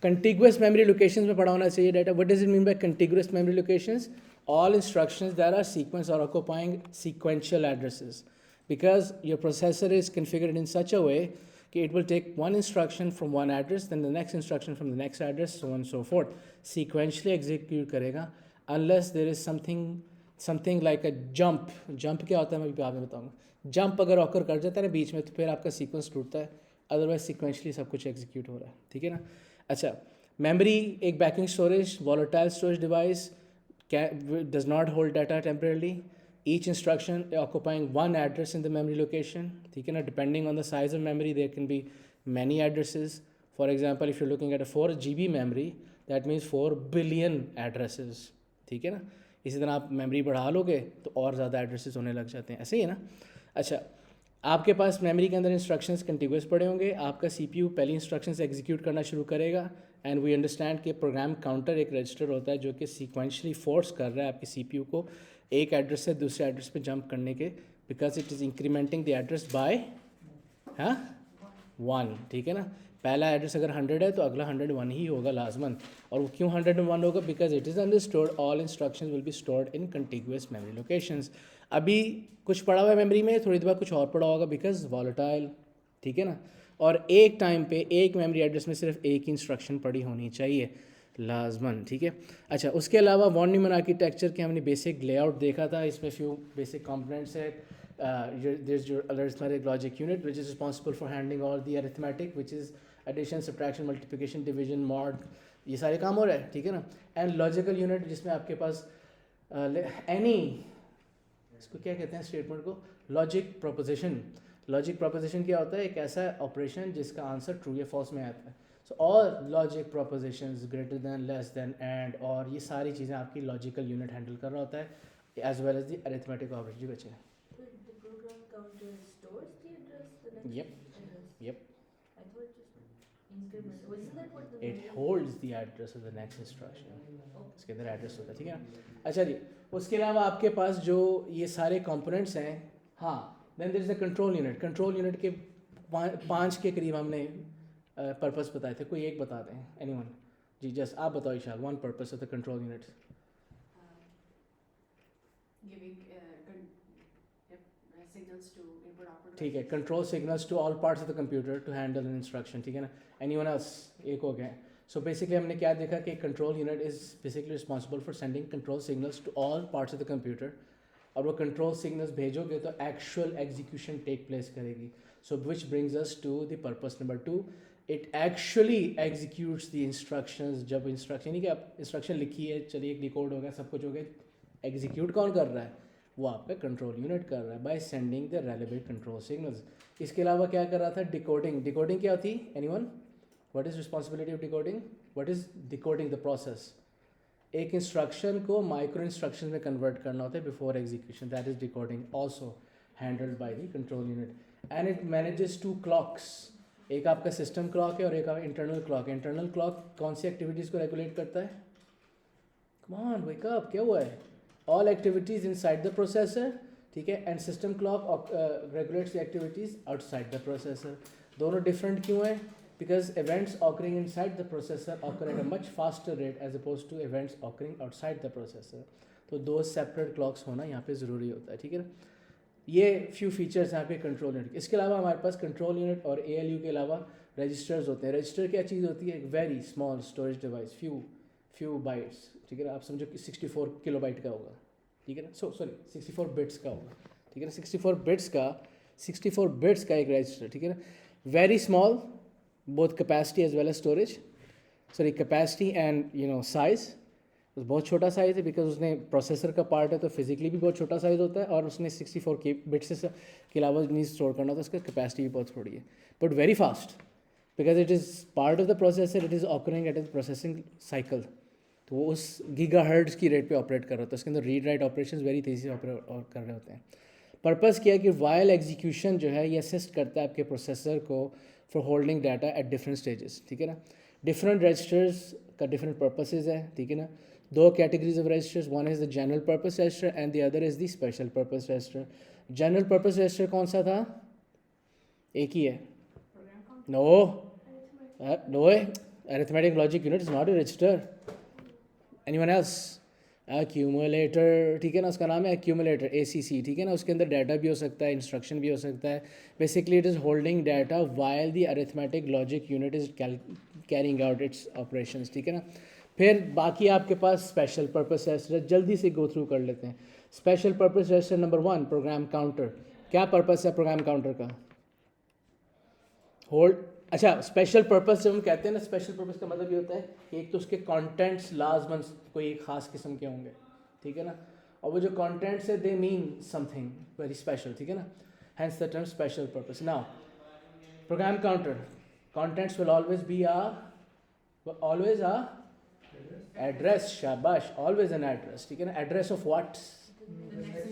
contiguous memory locations में पढ़ा होना चाहिए data. What does it mean by contiguous memory locations? All instructions that are sequence or occupying sequential addresses, because your processor is configured in such a way that it will take one instruction from one address, then the next instruction from the next address, so on and so forth. Sequentially execute करेगा unless there is something like a jump. Jump क्या होता है मैं भी बाद में बताऊँगा. Jump अगर ऑकर कर जाता है ना बीच में तो फिर आपका सीक्वेंस टूटता है, अदरवाइज सीक्वेंशली सब कुछ एग्जीक्यूट हो रहा है. ठीक है ना. अच्छा, मेमोरी एक banking storage, volatile storage device, does not hold data temporarily. Each instruction occupying one address in the memory location. ठीक है ना. Depending on the size of memory, there can be many addresses. For example, if you're looking at a 4 GB memory, that means 4 billion addresses. ठीक है ना. इसी तरह आप memory बढ़ा लोगे तो और ज़्यादा एड्रेसेस होने लग जाते हैं. ऐसे ही है ना. अच्छा, आपके पास मेमोरी के अंदर इंस्ट्रक्शंस कंटिन्यूस पड़े होंगे. आपका सीपीयू पहली इंस्ट्रक्शंस एग्जीक्यूट करना शुरू करेगा. एंड वी अंडरस्टैंड कि प्रोग्राम काउंटर एक रजिस्टर होता है जो कि सीक्वेंशली फोर्स कर रहा है आपके सीपीयू को एक एड्रेस से दूसरे एड्रेस पे जंप करने के, because it is incrementing the address by 1. ठीक है ना. पहला एड्रेस अगर 100 है तो अगला 101 ही होगा लाजमन. और वो क्यों 101 होगा? Because it is understood all instructions will be stored in contiguous memory locations. अभी कुछ पड़ा हुआ है मेमोरी में, थोड़ी देर बाद कुछ और पड़ा होगा बिकॉज वॉलेटाइल. ठीक है ना. और एक टाइम पे एक मेमोरी एड्रेस में सिर्फ एक ही इंस्ट्रक्शन पड़ी होनी चाहिए लाजमन. ठीक है. अच्छा, उसके अलावा वॉन न्यूमन आर्किटेक्चर के हमने बेसिक लेआउट देखा था. इसमें फ्यू बेसिक कंपोनेंट्स है. there's your arithmetic logic unit which is responsible for handling all the arithmetic, which is addition, subtraction, multiplication, division, mod, ये सारे काम हो रहे हैं. ठीक है ना. एंड लॉजिकल यूनिट जिसमें आपके पास एनी इसको क्या कहते हैं स्टेटमेंट को, लॉजिक प्रोपोजिशन. लॉजिक प्रोपोजिशन क्या होता है? एक ऐसा ऑपरेशन जिसका आंसर ट्रू या फॉल्स में आता है. So all logic propositions greater than, less than, and, और ये सारी चीज़ें आपकी लॉजिकल यूनिट हैंडल कर रहा होता है as well as the arithmetic operation. जी बच्चे. Yep. Yep. I thought just increment. Wasn't that what the It holds the address of the next instruction. इसके अंदर एड्रेस होता है. ठीक है ना. अच्छा जी, उसके अलावा आपके पास जो ये सारे कंपोनेंट्स हैं, हाँ, then there is the control unit. Control unit के 5 के करीब हमने पर्पस बताए थे. कोई एक बता दें, एनीवन. जी जस्ट आप बताओ Ishal, one purpose of the control unit. giving signals to input output. ठीक है. Control signals to all parts of the computer to handle an instruction. ठीक है ना. Anyone else? एक हो गया. सो बेसिकली हमने क्या देखा कि control unit is basically responsible for sending control signals to all parts of the computer. और वो कंट्रोल सिग्नल्स भेजोगे तो एक्चुअल एग्जीक्यूशन टेक प्लेस करेगी. So which brings us to the purpose number 2. It actually executes the instructions. जब instruction नहीं कि आप instruction लिखी है, चलिए एक डिकोड हो गया, सब कुछ हो गया, एग्जीक्यूट कौन कर रहा है? वो आपका कंट्रोल यूनिट कर रहा है by sending the relevant control signals. इसके अलावा क्या कर रहा था? डिकोडिंग. डिकोडिंग क्या होती? Anyone? What is responsibility of decoding? What is decoding the process? एक इंस्ट्रक्शन को माइक्रो इंस्ट्रक्शन में कन्वर्ट करना होता है before execution. That is decoding, also handled by the control unit. And it manages 2 clocks. एक आपका सिस्टम क्लॉक है और एक आपका इंटरनल क्लॉक है. इंटरनल क्लॉक कौन सी एक्टिविटीज़ को रेगुलेट करता है? कम ऑन वेक अप, क्या हुआ है? All activities inside the processor. ठीक है. And system clock regulates the activities outside the processor. दोनों डिफरेंट क्यों है? Because events occurring inside the processor occur at a much faster rate as oppose to events occurring outside the processor. तो 2 separate clocks होना यहाँ पे ज़रूरी होता है. ठीक है ना. ये फ्यू फीचर्स यहाँ पे कंट्रोल यूनिट. इसके अलावा हमारे पास कंट्रोल यूनिट और ALU के अलावा रजिस्टर्स होते हैं. रजिस्टर क्या चीज़ होती है? एक very small storage device, few bytes. ठीक है ना. आप समझो कि 64 किलोबाइट का होगा. ठीक है ना. सॉरी 64 बिट्स का होगा. ठीक है ना. 64 बिट्स का एक रजिस्टर. ठीक है ना. Very small, both capacity as well as storage. Sorry capacity and size. बहुत छोटा साइज़ है बिकॉज उसने प्रोसेसर का पार्ट है तो फिजिकली भी बहुत छोटा साइज़ होता है. और उसने 64 के बिट्स के अलावा नहीं स्टोर करना तो उसका कैपेसिटी भी बहुत थोड़ी है. But very fast because it is part of the processor. It is occurring at the processing cycle. तो वो उस गीगाहर्ट्ज़ की रेट पे ऑपरेट कर रहा होता है. उसके अंदर रीड राइट ऑपरेशंस वेरी तेज़ी से ऑपरेट कर रहे होते हैं. पर्पस क्या है कि वाइल एग्जीक्यूशन जो है ये असिस्ट करता है आपके प्रोसेसर को for holding data at different stages. ठीक है ना. डिफरेंट रजिस्टर्स का डिफरेंट पर्पसेस है. ठीक है ना. 2 categories of registers. One is the general purpose register and the other is the special purpose register. General purpose register कौन सा था? एक ही है. No arithmetic logic unit is not a register. Anyone else? Accumulator, ठीक है ना, उसका नाम है accumulator, ACC, ठीक है ना, उसके अंदर डाटा भी हो सकता है, इंस्ट्रक्शन भी हो सकता है. Basically it is holding data while the arithmetic logic unit is carrying out its operations, ठीक है ना. फिर बाकी आपके पास स्पेशल पर्पस रजिस्टर, जल्दी से गो थ्रू कर लेते हैं. Special purpose register number 1 program counter. क्या पर्पस है प्रोग्राम काउंटर का? होल्ड. अच्छा, स्पेशल पर्पस जब हम कहते हैं ना, स्पेशल पर्पस का मतलब ये होता है कि एक तो उसके कंटेंट्स लाजमन कोई एक ख़ास किस्म के होंगे, ठीक है ना, और वो जो कंटेंट्स है they mean something very special, ठीक है ना, hence the term special purpose. Now program counter contents will always be always address. शाबाश, ऑलवेज एन एड्रेस, ठीक है ना. Address of what?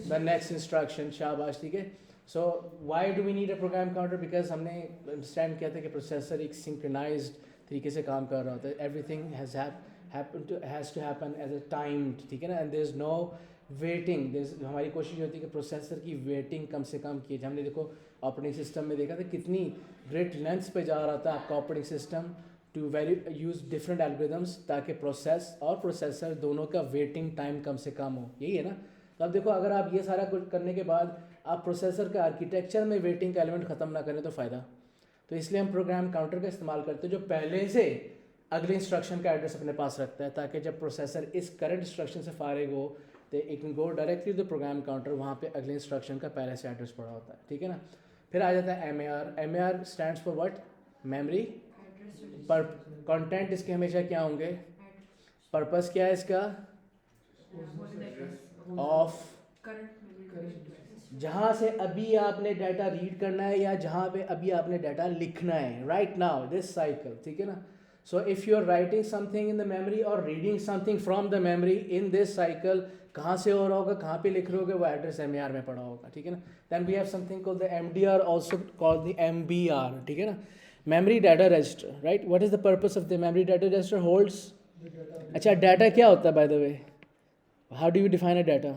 The next instruction. शाबाश, ठीक है. So why do we need a program counter? Because हमने understand किया था कि प्रोसेसर एक सिंक्रोनाइज्ड तरीके से काम कर रहा होता है. Everything has to happen as a timed, ठीक है ना, and there is no waiting. हमारी कोशिश होती है कि प्रोसेसर की वेटिंग कम से कम की जाए. हमने देखो ऑपरेटिंग सिस्टम में देखा था कितनी ग्रेट लेंथ्स पे जा रहा था आपका operating system to use different algorithms ताकि प्रोसेस और प्रोसेसर दोनों का वेटिंग टाइम कम से कम हो. यही है ना. तो अब देखो, अगर आप ये सारा कुछ करने के बाद आप प्रोसेसर का आर्किटेक्चर में वेटिंग का एलिमेंट ख़त्म ना करें तो फ़ायदा. तो इसलिए हम प्रोग्राम काउंटर का इस्तेमाल करते हैं जो पहले से अगले इंस्ट्रक्शन का एड्रेस अपने पास रखता है, ताकि जब प्रोसेसर इस करंट इंस्ट्रक्शन से फारिग हो तो it can go directly to the program counter. वहाँ पे अगले इंस्ट्रक्शन का पहले से एड्रेस पड़ा होता है, ठीक है ना. फिर आ जाता है MAR stands for what? Memory. पर कंटेंट इसके हमेशा क्या होंगे? पर्पस क्या है इसका? ऑफ. जहाँ से अभी आपने डाटा रीड करना है या जहाँ पे अभी आपने डाटा लिखना है, राइट नाउ दिस साइकिल, ठीक है ना. So if you are writing something in the memory और reading something from the memory in this cycle, कहाँ से हो रहा होगा, कहाँ पे लिख रहे होगे, वो एड्रेस MAR में पड़ा होगा, ठीक है ना. Then we have something called the MDR, also called the MBR, ठीक है ना, memory data register, right. What is the purpose of the memory data register? Holds. अच्छा, डाटा क्या होता है by the way? How do you define a data?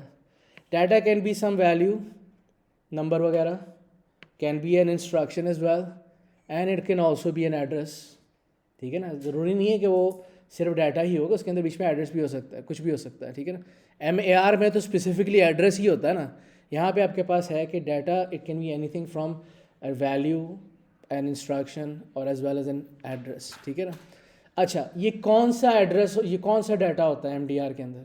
Data can be some value, number वगैरह, can be an instruction as well, and it can also be an address, ठीक है ना. ज़रूरी नहीं है कि वो सिर्फ डाटा ही होगा, उसके अंदर बीच में एड्रेस भी हो सकता है, कुछ भी हो सकता है, ठीक है ना. MAR में तो स्पेसिफिकली एड्रेस ही होता है ना. यहाँ पे आपके पास है कि data it can be anything from a value, an instruction और as well as an address, ठीक है ना. अच्छा, ये कौन सा एड्रेस, ये कौन सा डाटा होता है MDR के अंदर?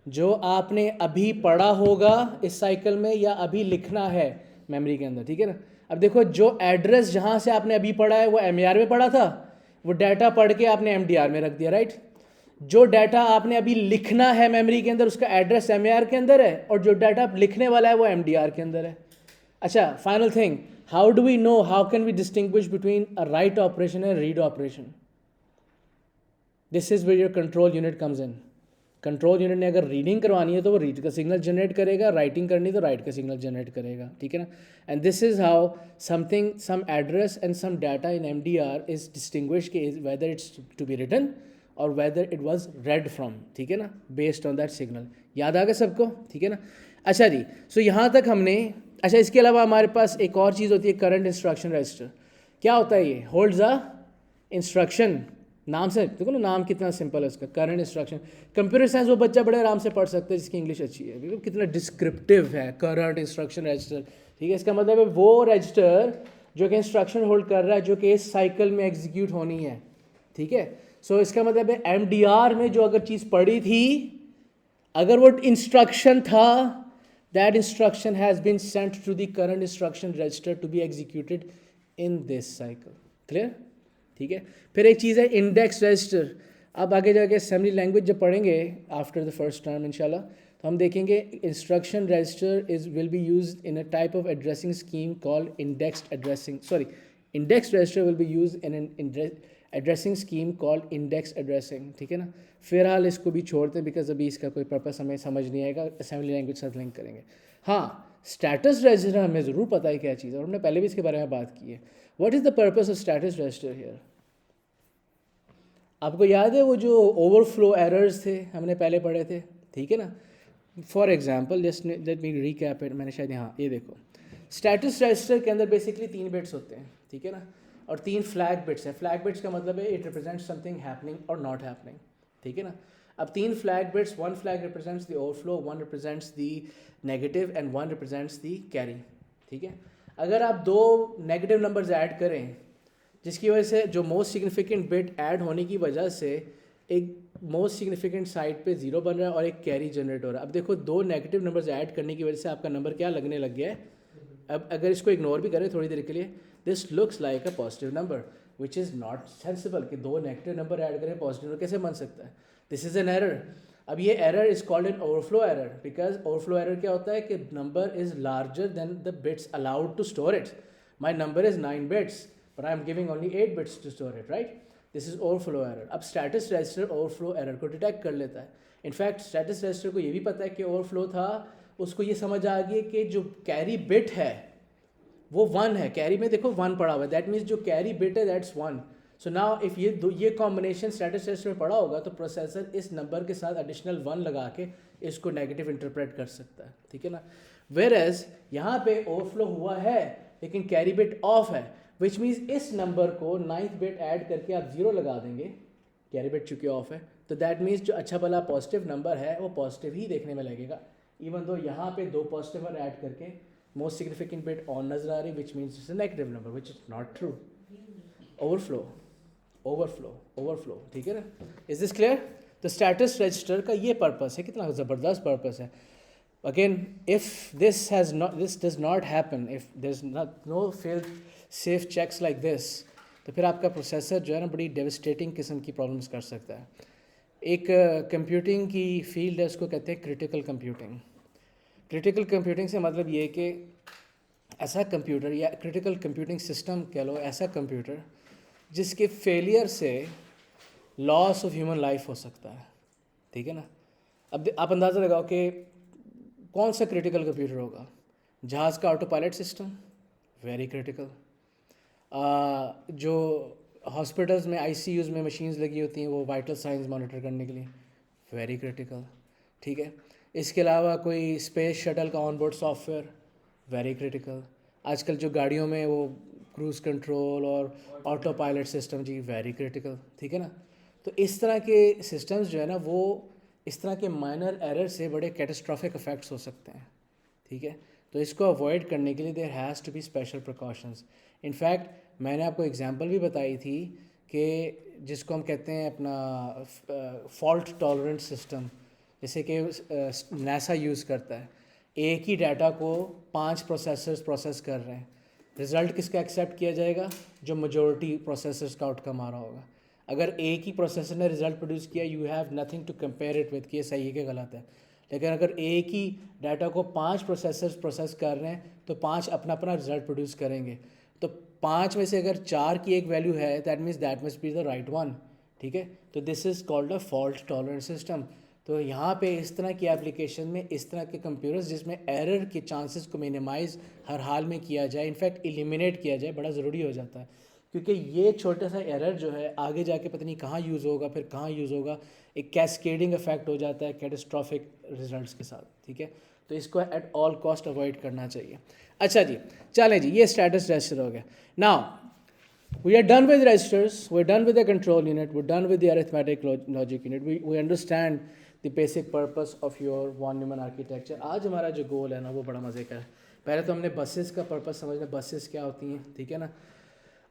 जो आपने अभी पढ़ा होगा इस साइकिल में या अभी लिखना है मेमोरी के अंदर, ठीक है ना. अब देखो, जो एड्रेस जहाँ से आपने अभी पढ़ा है वो MAR में पढ़ा था, वो डाटा पढ़ के आपने MDR में रख दिया, राइट. जो डाटा आपने अभी लिखना है मेमोरी के अंदर उसका एड्रेस MAR के अंदर है, और जो डाटा लिखने वाला है वो MDR के अंदर है. अच्छा, final thing, how do we know, how can we distinguish between a write operation and read operation? This is where your control unit comes in. Control unit ने अगर रीडिंग करवानी है तो वो रीड का सिग्नल जनरेट करेगा, writing करनी तो राइट का सिग्नल जनरेट करेगा, ठीक है ना. And this is how something, some address and some data in MDR is distinguish के whether it's to be written और whether it was read from, ठीक है ना, बेस्ड ऑन दैट सिग्नल. याद आ गया सबको, ठीक है ना. अच्छा जी, सो यहाँ तक हमने. अच्छा, इसके अलावा हमारे पास एक और चीज़ होती है, करंट इंस्ट्रक्शन रजिस्टर. क्या होता है ये? Holds a instruction. नाम से देखो ना, नाम कितना सिंपल है उसका, करंट इंस्ट्रक्शन. कंप्यूटर साइंस वो बच्चा बड़े आराम से पढ़ सकता है जिसकी इंग्लिश अच्छी है, बिल्कुल कितना डिस्क्रिप्टिव है करंट इंस्ट्रक्शन रजिस्टर, ठीक है. इसका मतलब है वो रजिस्टर जो कि इंस्ट्रक्शन होल्ड कर रहा है जो कि इस साइकिल में एग्जीक्यूट होनी है, ठीक है. सो इसका मतलब है MDR में जो अगर चीज़ पढ़ी थी, अगर वो इंस्ट्रक्शन था, that instruction has been sent to the current instruction register to be executed in this cycle. Clear, ठीक है. फिर एक चीज़ है इंडेक्स रजिस्टर. अब आगे जाके असेंबली लैंग्वेज जब पढ़ेंगे आफ्टर द फर्स्ट टर्म इंशाल्लाह, तो हम देखेंगे instruction register will be used in a type of addressing scheme called indexed addressing. Sorry, index register will be used in an addressing scheme called index addressing, ठीक है ना. फिलहाल इसको भी छोड़ते हैं बिकॉज अभी इसका कोई पर्पस हमें समझ नहीं आएगा, असेंबली लैंग्वेज साथ लिंक करेंगे. हाँ, स्टेटस रजिस्टर हमें ज़रूर पता है क्या चीज़ है, और हमने पहले भी इसके बारे में बात की है. What is the purpose of status register here? आपको याद है वो जो ओवरफ्लो एरर्स थे हमने पहले पढ़े थे, ठीक है ना. For example, just let me recap it. मैंने शायद यहाँ ये देखो, स्टेटस रजिस्टर के अंदर बेसिकली 3 बिट्स होते हैं, ठीक है ना. और 3 फ्लैग बिट्स हैं. फ्लैग बिट्स का मतलब है इट रिप्रेजेंट समथिंग हैपनिंग और नॉट हैपनिंग. ठीक है ना. अब 3 flag bits, 1 flag represents the overflow, 1 represents the negative and 1 represents the carry. ठीक है. अगर आप 2 नेगेटिव नंबर्स ऐड करें जिसकी वजह से जो मोस्ट सिग्निफिकेंट बिट ऐड होने की वजह से एक मोस्ट सिग्निफिकेंट साइड पे 0 बन रहा है और एक कैरी जनरेट हो रहा है. अब देखो 2 नेगेटिव नंबर्स ऐड करने की वजह से आपका नंबर क्या लगने लग गया है. अब अगर इसको इग्नोर भी करें थोड़ी देर के लिए, this looks like a positive number which is not sensible. कि 2 नेगेटिव नंबर ऐड करें पॉजिटिव नंबर कैसे बन सकता है. This is an error. अब ये error is called an overflow error because overflow error क्या होता है कि number is larger than the bits allowed to store it. My number is 9 bits but I am giving only 8 bits to store it, right? This is overflow error. अब status register overflow error को detect कर लेता है. In fact status register को ये भी पता है कि overflow था, उसको ये समझ आ गई कि जो कैरी बिट है वो 1 है. कैरी में देखो 1 पड़ा हुआ है, दैट मीन्स जो कैरी बिट है दैट्स 1. सो नाउ इफ़ ये कॉम्बिनेशन स्टेटस रजिस्टर में पड़ा होगा तो प्रोसेसर इस नंबर के साथ एडिशनल 1 लगा के इसको नेगेटिव इंटरप्रेट कर सकता है. ठीक है ना. वेयर एज यहाँ पे ओवरफ्लो हुआ है लेकिन कैरी बिट ऑफ है, विच मीन्स इस नंबर को 9th बिट ऐड करके आप 0 लगा देंगे, कैरी बिट चूँकि ऑफ है, तो दैट मीन्स जो अच्छा भला पॉजिटिव नंबर है वो पॉजिटिव ही देखने में लगेगा. इवन दो यहाँ पे 2 पॉजिटिव नंबर ऐड करके मोस्ट सिग्निफिकेंट बिट ऑन नजर आ रही, which means it's a negative number which is not true. Overflow. ठीक है ना. Is this clear. तो स्टेटस रजिस्टर का ये पर्पस है, कितना ज़बरदस्त पर्पस है. Again if this does not happen, if there is no failed safe checks like this, तो फिर आपका प्रोसेसर जो है ना बड़ी डेविस्टेटिंग किस्म की प्रॉब्लम्स कर सकता है. एक कंप्यूटिंग की फील्ड है, उसको कहते हैं क्रिटिकल कंप्यूटिंग. क्रिटिकल कंप्यूटिंग से मतलब ये कि ऐसा कंप्यूटर या क्रिटिकल कंप्यूटिंग सिस्टम कह लो, ऐसा कंप्यूटर जिसके फेलियर से लॉस ऑफ ह्यूमन लाइफ हो सकता है. ठीक है ना. अब आप अंदाज़ा लगाओ कि कौन सा क्रिटिकल कंप्यूटर होगा. जहाज़ का auto pilot system, very critical. जो हॉस्पिटल्स में ICUs में मशीन्स लगी होती हैं वो वाइटल साइंस मॉनिटर करने के लिए, वेरी क्रिटिकल. ठीक है. इसके अलावा कोई स्पेस शटल का on board software, very critical. आजकल जो गाड़ियों में वो क्रूज़ कंट्रोल और ऑटो पायलट सिस्टम, जी वेरी क्रिटिकल. ठीक है ना. तो इस तरह के सिस्टम्स जो है ना वो इस तरह के माइनर एरर से बड़े कैटास्ट्रॉफिक इफेक्ट्स हो सकते हैं. ठीक है. तो इसको अवॉइड करने के लिए there has to be special precautions. In fact मैंने आपको एग्जांपल भी बताई थी कि जिसको हम कहते हैं अपना फॉल्ट टॉलरेंट सिस्टम, जैसे कि नासा यूज़ करता है. एक ही डाटा को 5 प्रोसेसर्स प्रोसेस कर रहे हैं, रिज़ल्ट किसका एक्सेप्ट किया जाएगा, जो मेजॉरिटी प्रोसेसर्स का आउटकम आ रहा होगा. अगर एक ही प्रोसेसर ने रिज़ल्ट प्रोड्यूस किया, you have nothing to compare it with कि ये सही है कि गलत है. लेकिन अगर एक ही डाटा को 5 प्रोसेसर्स प्रोसेस कर रहे हैं तो 5 अपना अपना रिजल्ट प्रोड्यूस करेंगे. तो 5 में से अगर 4 की एक वैल्यू है that means that must be the right one. ठीक है. तो this is called a fault tolerant system. तो यहाँ पे इस तरह की एप्लीकेशन में इस तरह के कंप्यूटर्स जिसमें एरर के चांसेस को मिनिमाइज़ हर हाल में किया जाए, इनफैक्ट एलिमिनेट किया जाए, बड़ा ज़रूरी हो जाता है. क्योंकि ये छोटा सा एरर जो है आगे जाके पता नहीं कहाँ यूज़ होगा, फिर कहाँ यूज़ होगा, एक कैस्केडिंग इफेक्ट हो जाता है कैटास्ट्रॉफिक रिजल्ट्स के साथ. ठीक है. तो इसको एट ऑल कॉस्ट अवॉइड करना चाहिए. अच्छा जी, चलें जी, ये स्टेटस रजिस्टर हो गया. Now we are done with registers, we are done with the control unit, we are done with the arithmetic logic unit, we understand the basic purpose of your von Neumann architecture. आज हमारा जो गोल है ना वो बड़ा मज़े का है. पहले तो हमने बसेस का पर्पस समझना, बसेस क्या होती हैं. ठीक है ना.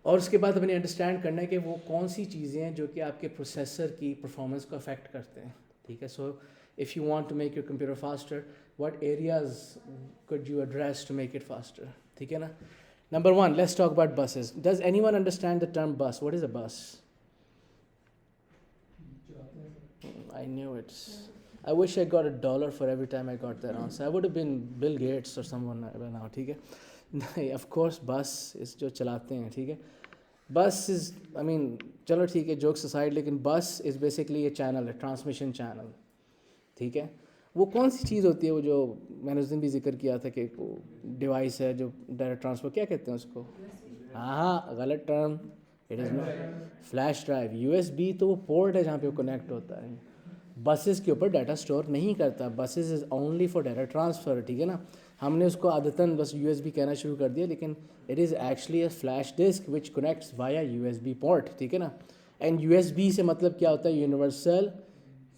और उसके बाद हमने अंडरस्टैंड करना है कि वो कौन सी चीज़ें हैं जो कि आपके प्रोसेसर की परफॉर्मेंस को अफेक्ट करते हैं. ठीक है. So if you want to make your computer faster, what areas could you address to make it faster. ठीक है ना. Number 1, let's talk about buses. Does anyone understand the term bus? What is a bus? I knew it. I wish I got $1 for every time I got that answer. I would have been Bill Gates or someone by now. ठीक है. नहीं, of course बस इस जो चलाते हैं. ठीक है. बस इज़ आई मीन चलो ठीक है, जोक्स असाइड, लेकिन बस इज़ बेसिकली ये चैनल है, ट्रांसमिशन चैनल. ठीक है. वो कौन सी चीज़ होती है वो जो मैंने उस दिन भी जिक्र किया था कि वो डिवाइस है जो डायरेक्ट ट्रांसफर, क्या कहते हैं उसको? हाँ, गलत term. It is not flash drive. USB तो वो पोर्ट है जहाँ पे वो कनेक्ट होता है. बसेस के ऊपर डाटा स्टोर नहीं करता. Buses is only for data transfer. ठीक है ना. हमने उसको आदतन बस USB कहना शुरू कर दिया, लेकिन it is actually a flash disk which connects via USB port, ठीक है ना। एंड USB से मतलब क्या होता है, यूनिवर्सल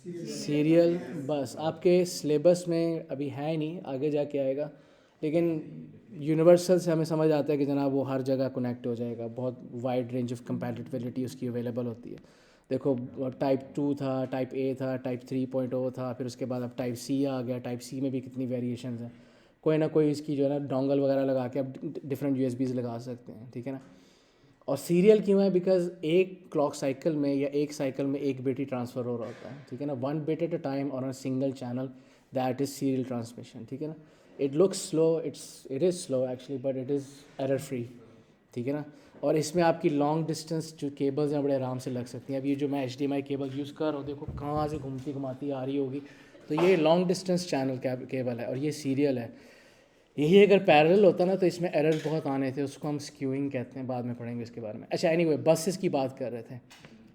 सीरियल बस। आपके सिलेबस में अभी है नहीं, आगे जाके आएगा, लेकिन यूनिवर्सल से हमें समझ आता है कि जनाब वो हर जगह कनेक्ट हो जाएगा, बहुत वाइड रेंज ऑफ कंपैटिबिलिटी उसकी अवेलेबल होती है। देखो टाइप 2 था, टाइप A था, टाइप 3.0 था, फिर उसके बाद अब टाइप C आ गया। टाइप C में भी कितनी वेरिएशंस हैं, कोई ना कोई इसकी जो है ना डोंगल वगैरह लगा के आप डिफरेंट USBs लगा सकते हैं, ठीक है ना। और सीरियल क्यों है, बिकॉज एक क्लॉक साइकिल में या एक साइकिल में एक बिट ही ट्रांसफ़र हो रहा होता है, ठीक है ना, 1 bit eight a time on a single channel, that is serial transmission, ठीक है ना। It looks slow, it is slow actually, but it is error free, ठीक है ना। और इसमें आपकी लॉन्ग डिस्टेंस जो केबल्स हैं बड़े आराम से लग सकती हैं। अब ये जो मैं HDMI केबल यूज़ कर रहा हूँ, देखो कहाँ से घूमती घुमाती आ रही होगी, तो ये लॉन्ग डिस्टेंस चैनल केबल है और ये सीरियल है। यही अगर पैरेलल होता ना तो इसमें एरर बहुत आने थे, उसको हम स्क्यूइंग कहते हैं, बाद में पढ़ेंगे इसके बारे में। अच्छा एनीवे, बसेस की बात कर रहे थे।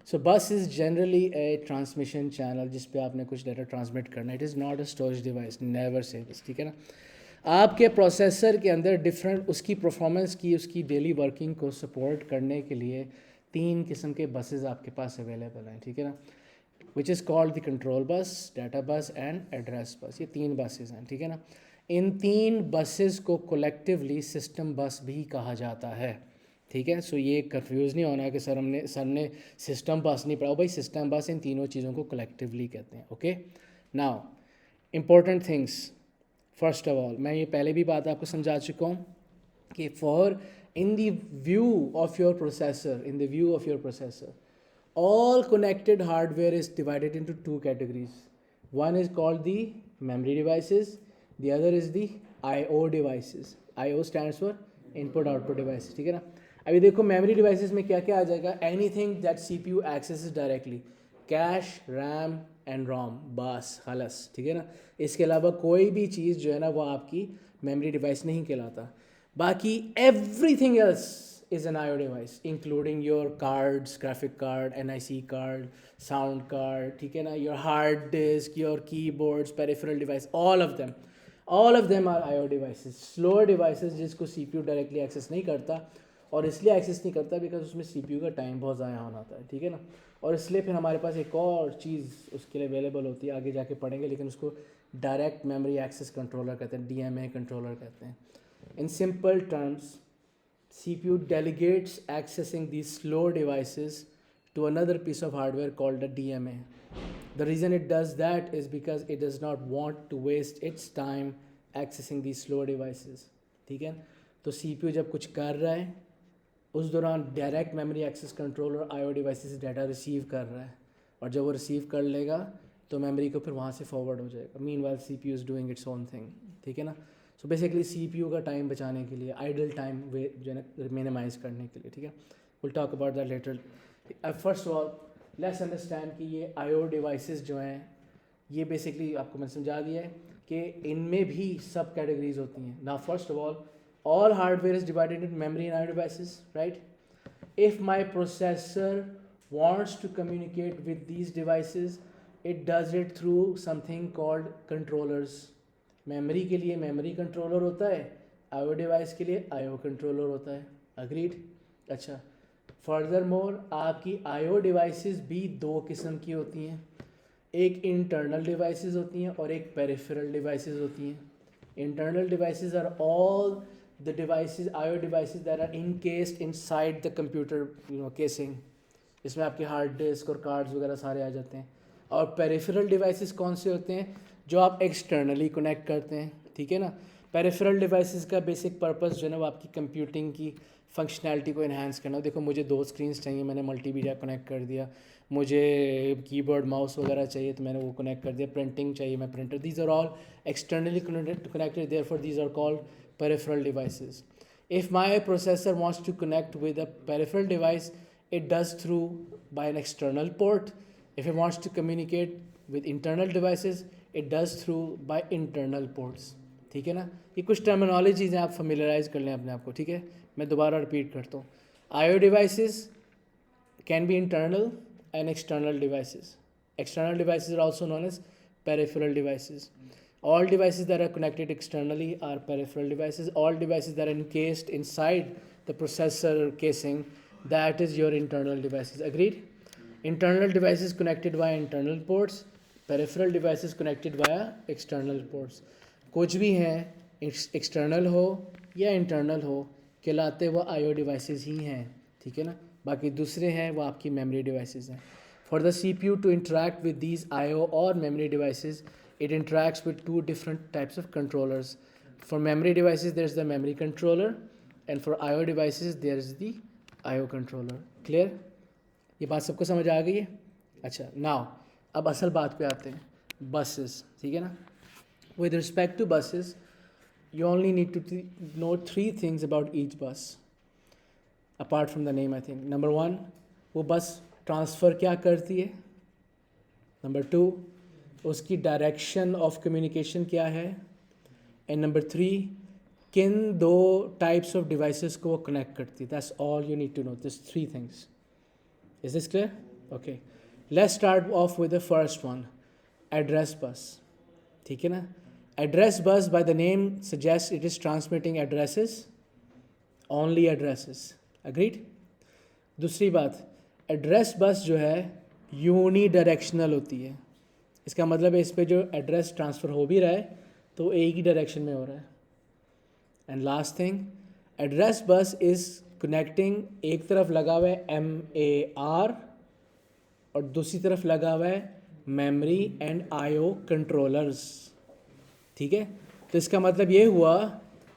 So bus is generally a transmission channel जिस पे आपने कुछ डाटा ट्रांसमिट करना है। It is not a storage device, never say this, ठीक है ना। आपके प्रोसेसर के अंदर डिफरेंट उसकी परफॉर्मेंस की, उसकी डेली वर्किंग को सपोर्ट करने के लिए 3 किस्म के बसेस आपके पास अवेलेबल हैं, ठीक है ना, विच is called the control bus, data बस एंड एड्रेस बस। ये 3 बसेस हैं, ठीक है ना। इन 3 बसेस को कलेक्टिवली सिस्टम बस भी कहा जाता है, ठीक है। सो ये कंफ्यूज नहीं होना कि सर ने सिस्टम बस नहीं पढ़ा, भाई सिस्टम बस इन तीनों चीज़ों को कलेक्टिवली कहते हैं, okay. Now important things, first of all मैं ये पहले भी बात आपको समझा चुका हूँ कि for in the view of your processor, in the view of your processor, all connected hardware is divided into 2 categories. One is called the memory devices, the other is the IO devices. IO stands for input output devices, ठीक है ना। अभी देखो memory devices में क्या क्या आ जाएगा, anything that CPU accesses directly, cache, RAM and ROM, bus खलस, ठीक है ना। इसके अलावा कोई भी चीज़ जो है ना वो आपकी मेमोरी डिवाइस नहीं कहलाता। बाकी everything else is an IO device, including your cards, graphic card, NIC card, sound card, ठीक है ना, your hard disk, your keyboards, peripheral device, all of them are IO devices. Slower devices जिसको CPU directly access नहीं करता, और इसलिए access नहीं करता बिकॉज उसमें CPU का टाइम बहुत ज़्यादा होना होता है, ठीक है ना। और इसलिए फिर हमारे पास एक और चीज़ उसके लिए अवेलेबल होती है, आगे जाके पढ़ेंगे, लेकिन उसको डायरेक्ट मेमोरी एक्सेस कंट्रोलर कहते हैं, DMA कंट्रोलर कहते हैं। In simple terms, CPU delegates accessing these slow devices to another piece of hardware called a DMA. The reason it does that is because it does not want to waste its time accessing these slow devices, ठीक है। तो CPU जब कुछ कर रहा है उस दौरान direct memory access controller IO devices से डाटा रिसीव कर रहा है, और जब वो रिसीव कर लेगा तो मेमोरी को फिर वहाँ से फॉरवर्ड हो जाएगा। Meanwhile CPU is doing its own thing, ठीक है ना। सो बेसिकली CPU का टाइम बचाने के लिए, आइडल टाइम जो है ना मिनिमाइज़ करने के लिए, ठीक है। Will talk about that later. First of all let's understand कि ये IO डिवाइसेस जो हैं ये बेसिकली आपको मैंने समझा दिया है कि इनमें भी सब कैटेगरीज होती हैं। ना first of all hardware is divided into memory and IO devices, right? If my processor wants to communicate with these devices, it does it through something called controllers. Memory के लिए मेमोरी कंट्रोलर होता है, IO device के लिए IO controller होता है, agreed. अच्छा, further more आपकी IO डिवाइसेस भी 2 किस्म की होती हैं, एक इंटरनल डिवाइसेस होती हैं और एक पेरिफेरल डिवाइसेस होती हैं। Internal devices are all the devices, IO devices that are encased inside the computer, casing, इसमें आपके हार्ड डिस्क और कार्ड्स वगैरह सारे आ जाते हैं। और पेरिफेरल डिवाइसेस कौन से होते हैं, जो आप एक्सटर्नली कनेक्ट करते हैं, ठीक है ना। पेरिफेरल डिवाइसेस का बेसिक पर्पस जो है ना वो आपकी कंप्यूटिंग की फंक्शनैलिटी को इन्हांस करना। देखो मुझे 2 स्क्रीन्स चाहिए, मैंने मल्टीमीडिया कनेक्ट कर दिया, मुझे कीबोर्ड माउस वगैरह चाहिए तो मैंने वो कनेक्ट कर दिया, प्रिंटिंग चाहिए मैं printer, these are all externally connected, therefore these are called peripheral devices. If my processor wants to connect with a peripheral device, it does through by an external port. If it wants to communicate with internal devices, it does through by internal ports. ठीक है ना। ये कुछ terminologies हैं, आप familiarize कर लें अपने आप को, ठीक है। मैं दोबारा रिपीट करता हूँ, IO devices can be internal and external devices. External devices are also known as peripheral devices. All devices that are connected externally are peripheral devices. All devices that are encased inside the processor casing, that is your internal devices. Agreed? Internal devices connected via internal ports, peripheral devices connected via external ports. कुछ भी हैं external हो या internal हो, कहलाते वो IO devices ही हैं, ठीक है ना. बाकी दूसरे हैं वो आपकी मेमोरी डिवाइसेस हैं. For the CPU to interact with these IO or memory devices, it interacts with two different types of controllers. For memory devices there is the memory controller, and for IO devices there is the IO controller. Clear? ये बात सबको समझ आ गई है? अच्छा, now अब असल बात पे आते हैं, बसेस, ठीक है ना. With respect to buses, you only need to know three things about each bus, apart from the name I think. Number one, वो बस ट्रांसफ़र क्या करती है. नंबर टू, उसकी डायरेक्शन ऑफ कम्युनिकेशन क्या है. एंड नंबर थ्री, किन दो टाइप्स ऑफ डिवाइसेस को वो कनेक्ट करती है. That's all you need to know, this three things. Is this clear? Okay, let's start off with the first one, address bus. ठीक है ना. Address bus by the name suggest it is transmitting addresses, only addresses. Agreed? दूसरी बात, address bus जो है uni directional होती है. इसका मतलब है इस पे जो एड्रेस ट्रांसफ़र हो भी रहा है तो एक ही डायरेक्शन में हो रहा है. And last thing, address bus is connecting, एक तरफ लगा हुआ है MAR और दूसरी तरफ लगा हुआ है मेमोरी एंड IO कंट्रोलर्स. ठीक है. तो इसका मतलब ये हुआ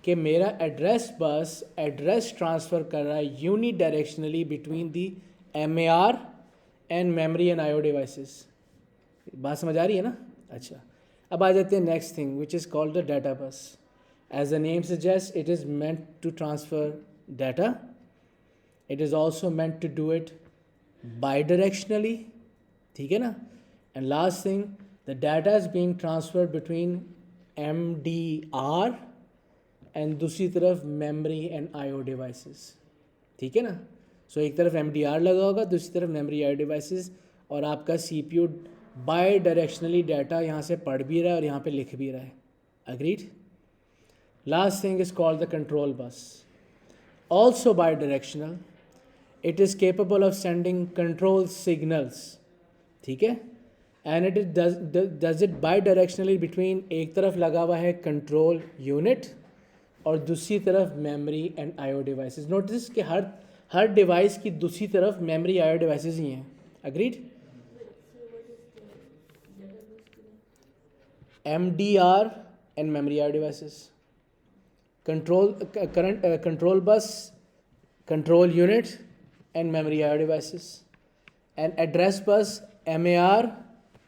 कि मेरा एड्रेस बस एड्रेस ट्रांसफ़र कर रहा है unidirectionally between the MAR and memory and IO devices. बात समझ आ रही है ना. अच्छा, अब आ जाते हैं next thing which is called the data bus. As the name suggest, it is meant to transfer data. It is also meant to do it bidirectionally. ठीक है ना. And last thing, the data is being transferred between MDR and दूसरी तरफ memory and IO devices. ठीक है ना. सो एक तरफ MDR लगा होगा, दूसरी तरफ मेमोरी IO डिवाइसेस, और आपका CPU बाई डायरेक्शनली डाटा यहाँ से पढ़ भी रहा है और यहाँ पे लिख भी रहा है. Agreed? Last thing is called the control bus, also by directional. It is capable of sending control signals. ठीक है. And it does it by directionally between, एक तरफ लगा हुआ है कंट्रोल यूनिट और दूसरी तरफ memory and IO devices. Notice कि हर डिवाइस की दूसरी तरफ मेमोरी IO डिवाइसेस ही हैं. Agreed? MDR and memory IO devices. Control bus, control unit and memory IO devices. And address bus, MAR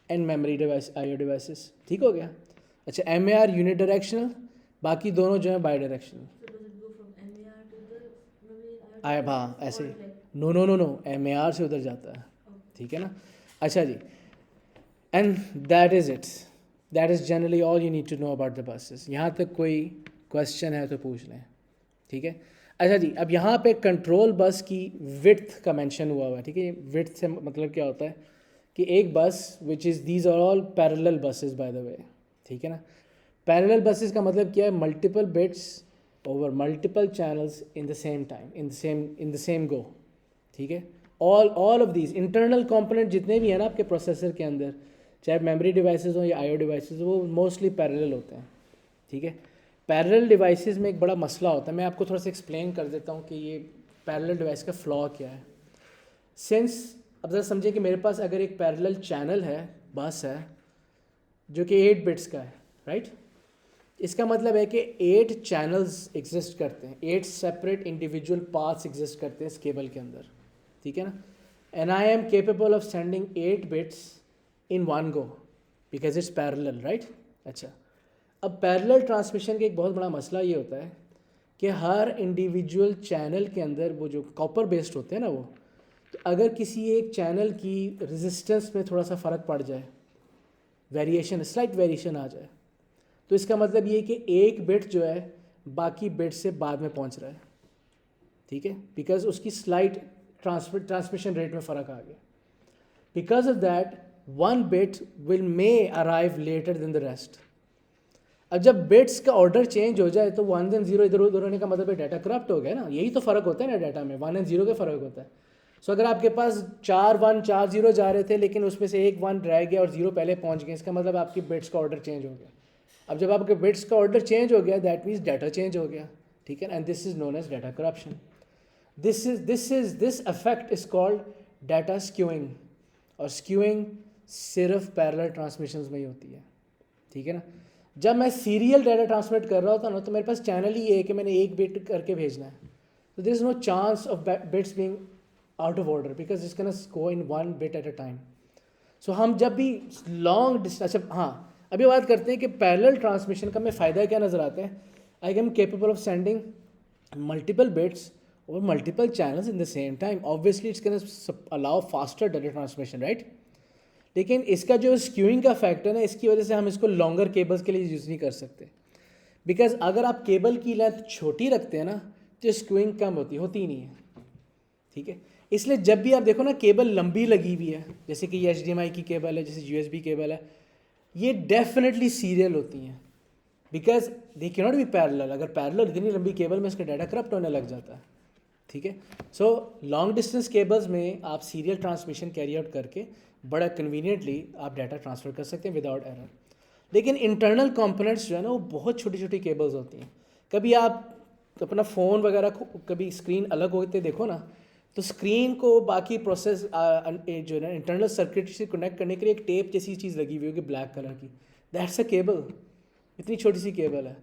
and memory device IO devices. ठीक हो गया. अच्छा, MAR unidirectional, बाकी दोनों जो है by directional. So does it go from MAR to the memory IO? हाँ, ऐसे. Or like- नो, MAR से उधर जाता है. ठीक है ना. अच्छा जी. And that is it. That is generally all you need to know about the buses. यहाँ तक कोई क्वेश्चन है तो पूछ लें. ठीक है. अच्छा जी, अब यहाँ पे कंट्रोल बस की विड्थ का मेंशन हुआ है. ठीक है. विड्थ से मतलब क्या होता है कि एक bus which is, these are all parallel buses by the way. ठीक है ना. पैरेलल बसेस का मतलब क्या है? Multiple bits over multiple channels in the same time, in the same go. ठीक है. All of these internal component जितने भी हैं ना आपके प्रोसेसर के अंदर, चाहे मेमोरी डिवाइसेस हो या IO डिवाइसेस, वो मोस्टली पैरेलल होते हैं. ठीक है. पैरेलल डिवाइसेस में एक बड़ा मसला होता है. मैं आपको थोड़ा सा एक्सप्लेन कर देता हूँ कि ये पैरेलल डिवाइस का फ्लॉ क्या है. सिंस अब ज़रा समझें कि मेरे पास अगर एक पैरेलल चैनल है, बस है, जो कि 8 बिट्स का है, राइट. इसका मतलब है कि 8 चैनल्स एग्जिस्ट करते हैं, 8 सेपरेट इंडिविजुअल पाथ्स एग्जिस्ट करते हैं इस केबल के अंदर. ठीक है ना. And I am capable of sending 8 bits in one go because it's parallel, right. अच्छा, अब पैरेलल ट्रांसमिशन का एक बहुत बड़ा मसला ये होता है कि हर इंडिविजुअल चैनल के अंदर वो जो कॉपर बेस्ड होते हैं ना, वो तो अगर किसी एक चैनल की रेजिस्टेंस में थोड़ा सा फ़र्क पड़ जाए, वेरिएशन, स्लाइट वेरिएशन आ जाए, तो इसका मतलब ये कि एक बिट जो है बाकी बिट से बाद में पहुंच रहा है. ठीक है. बिकॉज उसकी स्लाइट ट्रांसमिशन रेट में फ़र्क आ गया. Because of that one bit may arrive later than the rest. अब जब बिट्स का ऑर्डर चेंज हो जाए तो 1 एंड 0 इधर उधर होने का मतलब डाटा करप्ट हो गया ना, यही तो फ़र्क होता है ना डाटा में, 1 एंड 0 का फ़र्क होता है। सो अगर आपके पास 4 1 4 0 जा रहे थे लेकिन उसमें से एक 1 रह गया और 0 पहले पहुंच गया, इसका मतलब आपकी बिट्स का ऑर्डर चेंज हो गया। अब जब आपके बिट्स का ऑर्डर चेंज हो गया दैट मीन्स डाटा चेंज हो गया, ठीक है, and this is known as data corruption. This affect is called data skewing, और स्क्यूइंग सिर्फ पैरेलल ट्रांसमिशंस में ही होती है, ठीक है ना। जब मैं सीरियल डाटा ट्रांसमिट कर रहा होता ना तो मेरे पास चैनल ही है कि मैंने एक बिट करके भेजना है, तो there is no chance of bits being out of order because it's can go in 1 bit at a time. So हम जब भी लॉन्ग डिस्टेंस, अच्छा हाँ अभी बात करते हैं कि पैरेलल ट्रांसमिशन का हमें फ़ायदा क्या नज़र आता है। I am capable of sending multiple bits और multiple channels in the same time, obviously it's can allow faster data transmission, right. लेकिन इसका जो स्क्यूइंग का फैक्टर है इसकी वजह से हम इसको लॉन्गर केबल्स के लिए यूज़ नहीं कर सकते, बिकॉज अगर आप केबल की लेंथ छोटी रखते हैं ना तो स्क्यूइंग कम होती ही नहीं है, ठीक है। इसलिए जब भी आप देखो ना केबल लंबी लगी हुई है, जैसे कि ये HDMI की केबल है, जैसे USB केबल है, ये डेफिनेटली सीरियल होती हैं because they can not be parallel. अगर पैरेलल इतनी लंबी केबल में इसका डाटा करप्ट होने लग जाता है, ठीक है। सो लॉन्ग डिस्टेंस केबल्स में आप सीरियल ट्रांसमिशन कैरी आउट करके बड़ा कन्वीनियंटली आप डाटा ट्रांसफ़र कर सकते हैं विदाउट एरर। लेकिन इंटरनल कंपोनेंट्स जो है ना वो बहुत छोटी छोटी केबल्स होती हैं। कभी आप अपना फ़ोन वगैरह कभी स्क्रीन अलग होते देखो ना, तो स्क्रीन को बाकी प्रोसेस जो है ना इंटरनल सर्किट से कनेक्ट करने के लिए एक टेप जैसी चीज़ लगी हुई होगी ब्लैक कलर की, दैट्स अ केबल, इतनी छोटी सी केबल है।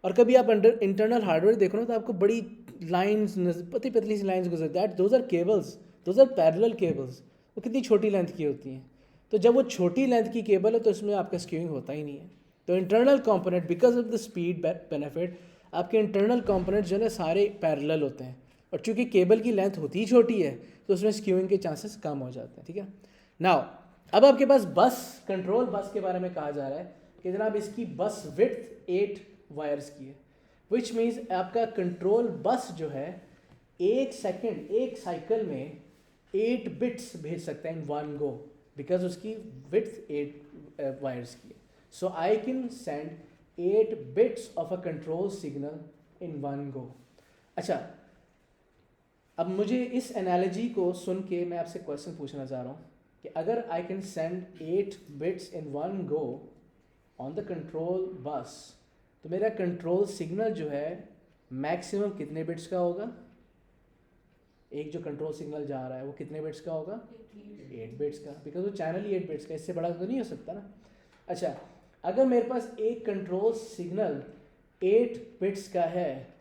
और कभी आप अंडर इंटरनल हार्डवेयर देखो ना तो आपको बड़ी लाइंस पतली पतली सी लाइंस गुजर, that those are cables, those are parallel cables, वो कितनी छोटी लेंथ की होती हैं। तो जब वो छोटी लेंथ की केबल है तो उसमें आपका स्क्यूइंग होता ही नहीं है। तो internal component because of the speed benefit आपके इंटरनल कंपोनेंट जो है ना सारे पैरेलल होते हैं, और चूंकि केबल की लेंथ होती ही छोटी है तो उसमें स्क्यूइंग के चांसेस कम हो जाते हैं, ठीक है। नाउ अब आपके पास बस कंट्रोल बस के बारे में कहा जा रहा है कि जनाब इसकी बस विड्थ 8 वायर्स की है, विच मीन्स आपका कंट्रोल बस जो है एक सेकेंड एक साइकिल में 8 बिट्स भेज सकता है इन वन गो, बिकॉज उसकी विड्थ 8 वायर्स की है। So I can send 8 bits of a control signal in one go. अच्छा, अब मुझे इस एनालॉजी को सुन के मैं आपसे क्वेश्चन पूछना चाह रहा हूँ कि अगर आई can send 8 bits in one go on the control bus, तो मेरा कंट्रोल सिग्नल जो है मैक्सिमम कितने बिट्स का होगा। एक जो कंट्रोल सिग्नल जा रहा है वो कितने बिट्स का होगा, 8 बिट्स का, बिकॉज वो चैनल ही 8 बिट्स का, इससे बड़ा तो नहीं हो सकता ना। अच्छा, अगर मेरे पास एक कंट्रोल सिग्नल 8 बिट्स का है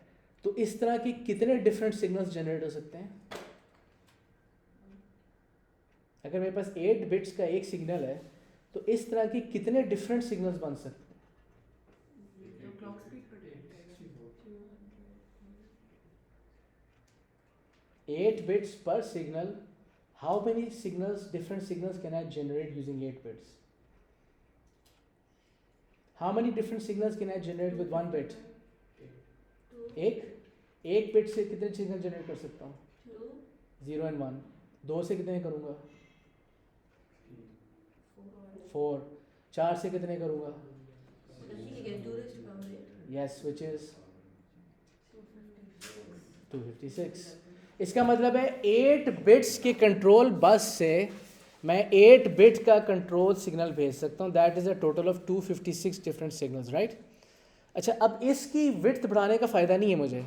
तो इस तरह के कितने डिफरेंट सिग्नल्स जनरेट हो सकते हैं। अगर मेरे पास 8 बिट्स का एक सिग्नल है तो इस तरह के कितने डिफरेंट सिग्नल्स बन सकते हैं। 8 bits per signal, how many signals, different signals can I generate using 8 bits? How many different signals can I generate with 1 bit? एक बिट से कितने सिग्नल जनरेट कर सकता हूँ, 0 and 1। 2 से कितने करूँगा, 4। 4 से कितने करूँगा, yes, which is 256। इसका मतलब है 8 बिट्स के कंट्रोल बस से मैं 8 बिट का कंट्रोल सिग्नल भेज सकता हूँ, that is a total of 256 different signals, right. अच्छा, अब इसकी विड्थ बढ़ाने का फ़ायदा नहीं है मुझे,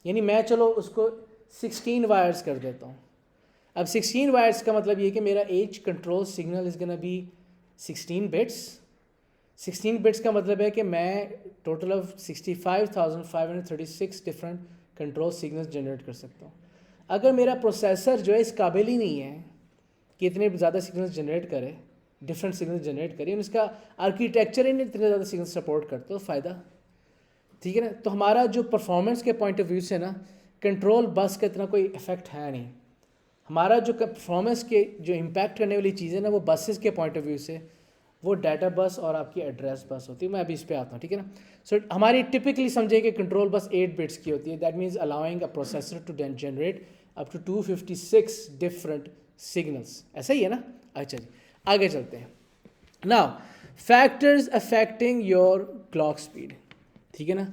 यानी मैं चलो उसको 16 वायर्स कर देता हूँ। अब 16 वायर्स का मतलब ये कि मेरा as control signal is gonna be 16 bits. 16 bits का मतलब है कि मैं total of 65,536 different control signals generate कर सकता हूँ। अगर मेरा प्रोसेसर जो है इस काबिल ही नहीं है कि इतने ज़्यादा सिग्नल्स जनरेट करे, डिफरेंट सिग्नल्स जनरेट करे, इसका आर्किटेक्चर ही नहीं इतने ज़्यादा सिग्नल्स सपोर्ट करता, तो फ़ायदा, ठीक है ना। तो हमारा जो परफॉर्मेंस के पॉइंट ऑफ व्यू से ना कंट्रोल बस का इतना कोई इफेक्ट है नहीं। हमारा जो परफॉर्मेंस के जो इम्पैक्ट करने वाली चीज़ें ना वो बसेस के पॉइंट ऑफ व्यू से वो डाटा बस और आपकी एड्रेस बस होती है। मैं अभी इस पे आता हूँ, ठीक है ना। सो हमारी टिपिकली समझे कि कंट्रोल बस 8 बिट्स की होती है, that means allowing a processor to generate up to 256 different signals, ऐसा ही है ना। अच्छा जी, आगे चलते हैं। Now factors affecting your clock speed, ठीक है ना.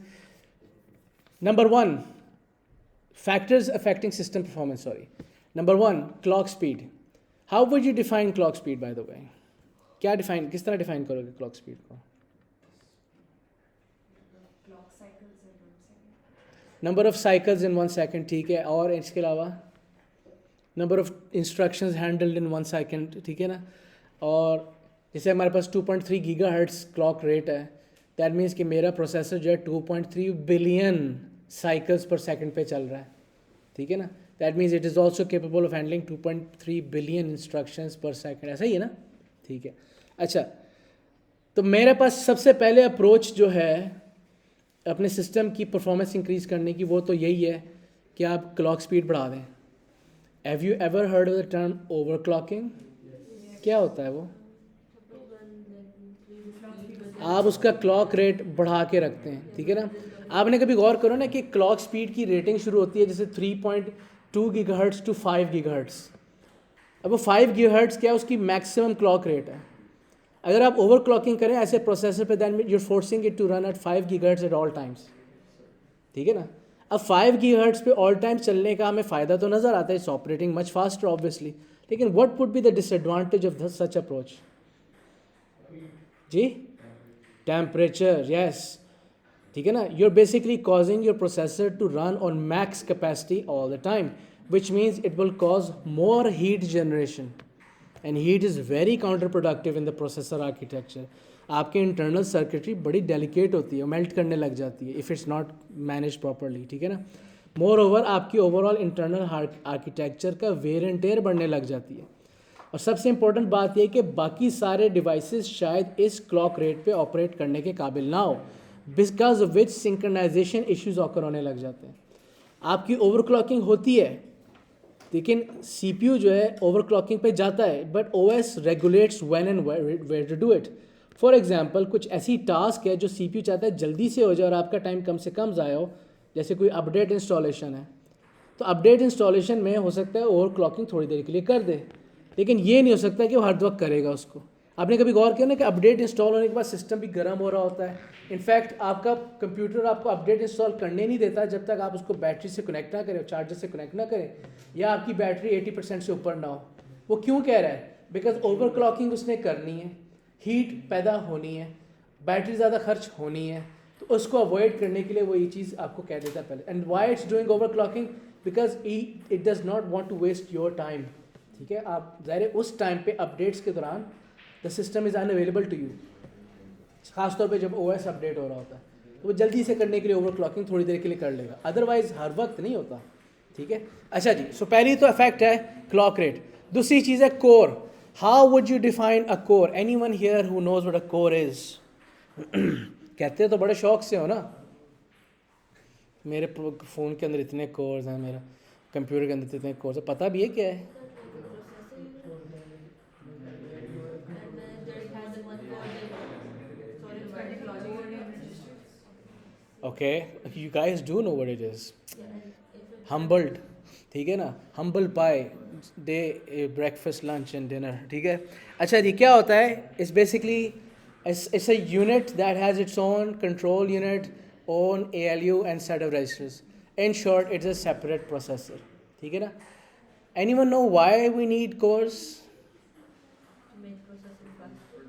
Number 1 factors affecting system performance, sorry. Number 1 clock speed. How would you define clock speed by the way? क्या डिफाइन, किस तरह डिफाइन करोगे क्लॉक स्पीड को? Clock cycles in 1 second. Number of cycles in 1 second, ठीक है. और इसके अलावा number of instructions handled in 1 second, ठीक है ना. और जैसे हमारे पास 2.3 गीगाहर्ट्ज़ क्लॉक रेट है, दैट मीन्स कि मेरा प्रोसेसर जो है 2.3 बिलियन साइकिल्स पर सेकंड पे चल रहा है, ठीक है ना. That means it is also capable of handling 2.3 billion instructions पर सेकंड. ऐसा ही है ना, ठीक है. अच्छा, तो मेरे पास सबसे पहले अप्रोच जो है अपने सिस्टम की परफॉर्मेंस इंक्रीज करने की, वो तो यही है कि आप क्लॉक स्पीड बढ़ा दें. Have you ever heard of the term overclocking? क्या होता है वो? आप उसका क्लॉक रेट बढ़ा के रखते हैं, ठीक है ना. आपने कभी गौर करो ना कि क्लॉक स्पीड की रेटिंग शुरू होती है जैसे 3.2 गीगाहर्ट्ज़ टू 5 गीगाहर्ट्ज़. अब वो 5 गीगाहर्ट्ज़ क्या है, उसकी मैक्सिमम क्लॉक रेट है. अगर आप ओवर क्लॉकिंग करें ऐसे प्रोसेसर पे, then you're forcing it to run at 5 gigahertz at all times, ठीक है ना. अब 5 गीगाहर्ट्ज़ पे ऑल टाइम चलने का हमें फ़ायदा तो नज़र आता है, it's operating much faster obviously, लेकिन what would be the disadvantage of such approach? जी, टेम्परेचर, यस, ठीक है ना. You are basically causing your processor to run on max capacity all the time, which means it will cause more heat generation, and heat is very counter productive in the processor architecture. आपके internal circuitry बड़ी delicate होती है, melt करने लग जाती है if it's not manage properly, ठीक है ना. मोर ओवर आपकी ओवरऑल इंटरनल आर्किटेक्चर का वेयर एंड टेयर बढ़ने लग जाती है. और सबसे इंपॉर्टेंट बात यह कि बाकी सारे डिवाइसेस शायद इस क्लॉक रेट पे ऑपरेट करने के काबिल ना हो, because of which synchronisation issues occur होने लग जाते हैं. आपकी ओवरक्लॉकिंग होती है, लेकिन सीपीयू जो है ओवरक्लॉकिंग पे जाता है, but OS regulates when and where to do it. For example, कुछ ऐसी टास्क है जो सीपीयू चाहता है जल्दी से हो जाए और आपका टाइम कम से कम ज़ाया हो, जैसे कोई अपडेट इंस्टॉलेशन है, तो अपडेट इंस्टॉलेशन में हो सकता है ओवरक्लॉकिंग थोड़ी देर के लिए कर दे, लेकिन ये नहीं हो सकता कि वो हर वक्त करेगा उसको. आपने कभी गौर किया ना कि अपडेट इंस्टॉल होने के बाद सिस्टम भी गर्म हो रहा होता है. इनफैक्ट आपका कंप्यूटर आपको अपडेट इंस्टॉल करने नहीं देता जब तक आप उसको बैटरी से कनेक्ट ना करें, चार्जर से कनेक्ट ना करें, या आपकी बैटरी 80% से ऊपर ना हो. वो क्यों कह रहा है? बिकॉज ओवरक्लॉकिंग उसने करनी है, हीट पैदा होनी है, बैटरी ज़्यादा खर्च होनी है, तो उसको अवॉइड करने के लिए वो ये चीज़ आपको कह देता है पहले. And why it's doing overclocking? Because it does not want to waste your time, ठीक है. आप ज़ाहिर उस टाइम पे अपडेट्स के दौरान the system is unavailable to you, खासतौर पे जब ओएस अपडेट हो रहा होता है, तो वो जल्दी से करने के लिए ओवरक्लॉकिंग थोड़ी देर के लिए कर लेगा, अदरवाइज हर वक्त नहीं होता, ठीक है. अच्छा जी, सो पहली तो इफेक्ट है क्लॉक रेट. दूसरी चीज़ है core. How would you define a core? Anyone here who knows what a core is? कहते तो बड़े शौक से हो ना, मेरे फ़ोन के अंदर इतने कोर्स हैं, मेरा कंप्यूटर के अंदर इतने कोर्स हैं, पता भी है क्या है? Okay, you guys do know what it is. Humbled, ठीक है ना. Humble pie, day, breakfast, lunch and dinner, ठीक है. अच्छा जी, क्या होता है? It's basically it's a unit that has its own control unit, own ALU and set of registers. In short, it's a separate processor, ठीक है ना. Anyone know why we need cores? To make processing faster.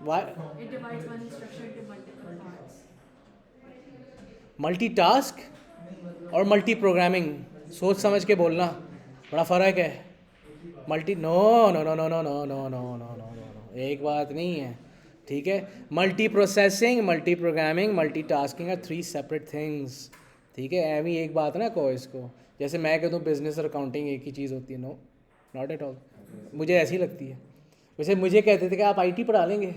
Why? It divides one instruction into multiple parts. Multitask और multiprogramming, सोच समझ के बोलना, बड़ा फ़र्क है. Multi no no no no no no no no no no no एक बात नहीं है, ठीक है. Multiprocessing, multiprogramming, multitasking are 3 separate things, ठीक है. एवी एक बात ना कहो इसको, जैसे मैं कह दूँ बिजनेस और अकाउंटिंग एक ही चीज़ होती है. No, not at all. मुझे ऐसी लगती है. वैसे मुझे कहते थे कि आप आईटी पढ़ा लेंगे,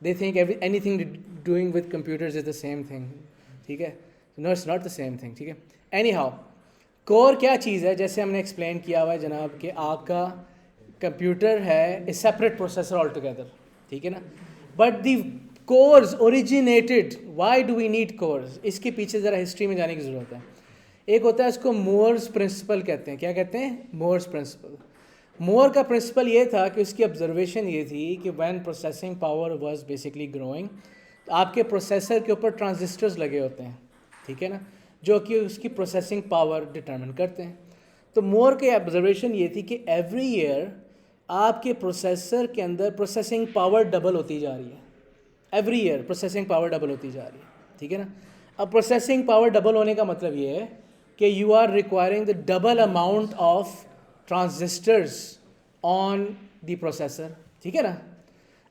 they think anything doing with computers is the same thing, ठीक है. No, it's not the same thing, ठीक है. एनी हाउ, कोर क्या चीज़ है? जैसे हमने एक्सप्लेन किया हुआ है जनाब कि आपका कंप्यूटर है a separate processor all together, ठीक है ना. But the cores originated, why do we need cores? इसके पीछे ज़रा हिस्ट्री में जाने की ज़रूरत है. एक होता है इसको मोर्स प्रिंसिपल कहते हैं. क्या कहते हैं? Morse principal. मोर का प्रिंसिपल ये था कि उसकी ऑब्जर्वेशन ये थी कि when processing power was basically growing, तो आपके प्रोसेसर के ऊपर ट्रांजिस्टर्स लगे होते हैं, ठीक है ना, जो कि उसकी प्रोसेसिंग पावर डिटरमिन करते हैं। तो मोर की ऑब्जर्वेशन ये थी कि एवरी ईयर आपके प्रोसेसर के अंदर प्रोसेसिंग पावर डबल होती जा रही है। Every year processing power double होती जा रही है, ठीक है ना। अब प्रोसेसिंग पावर डबल होने का मतलब ये है कि you are requiring the double amount of transistors on the processor, ठीक है ना।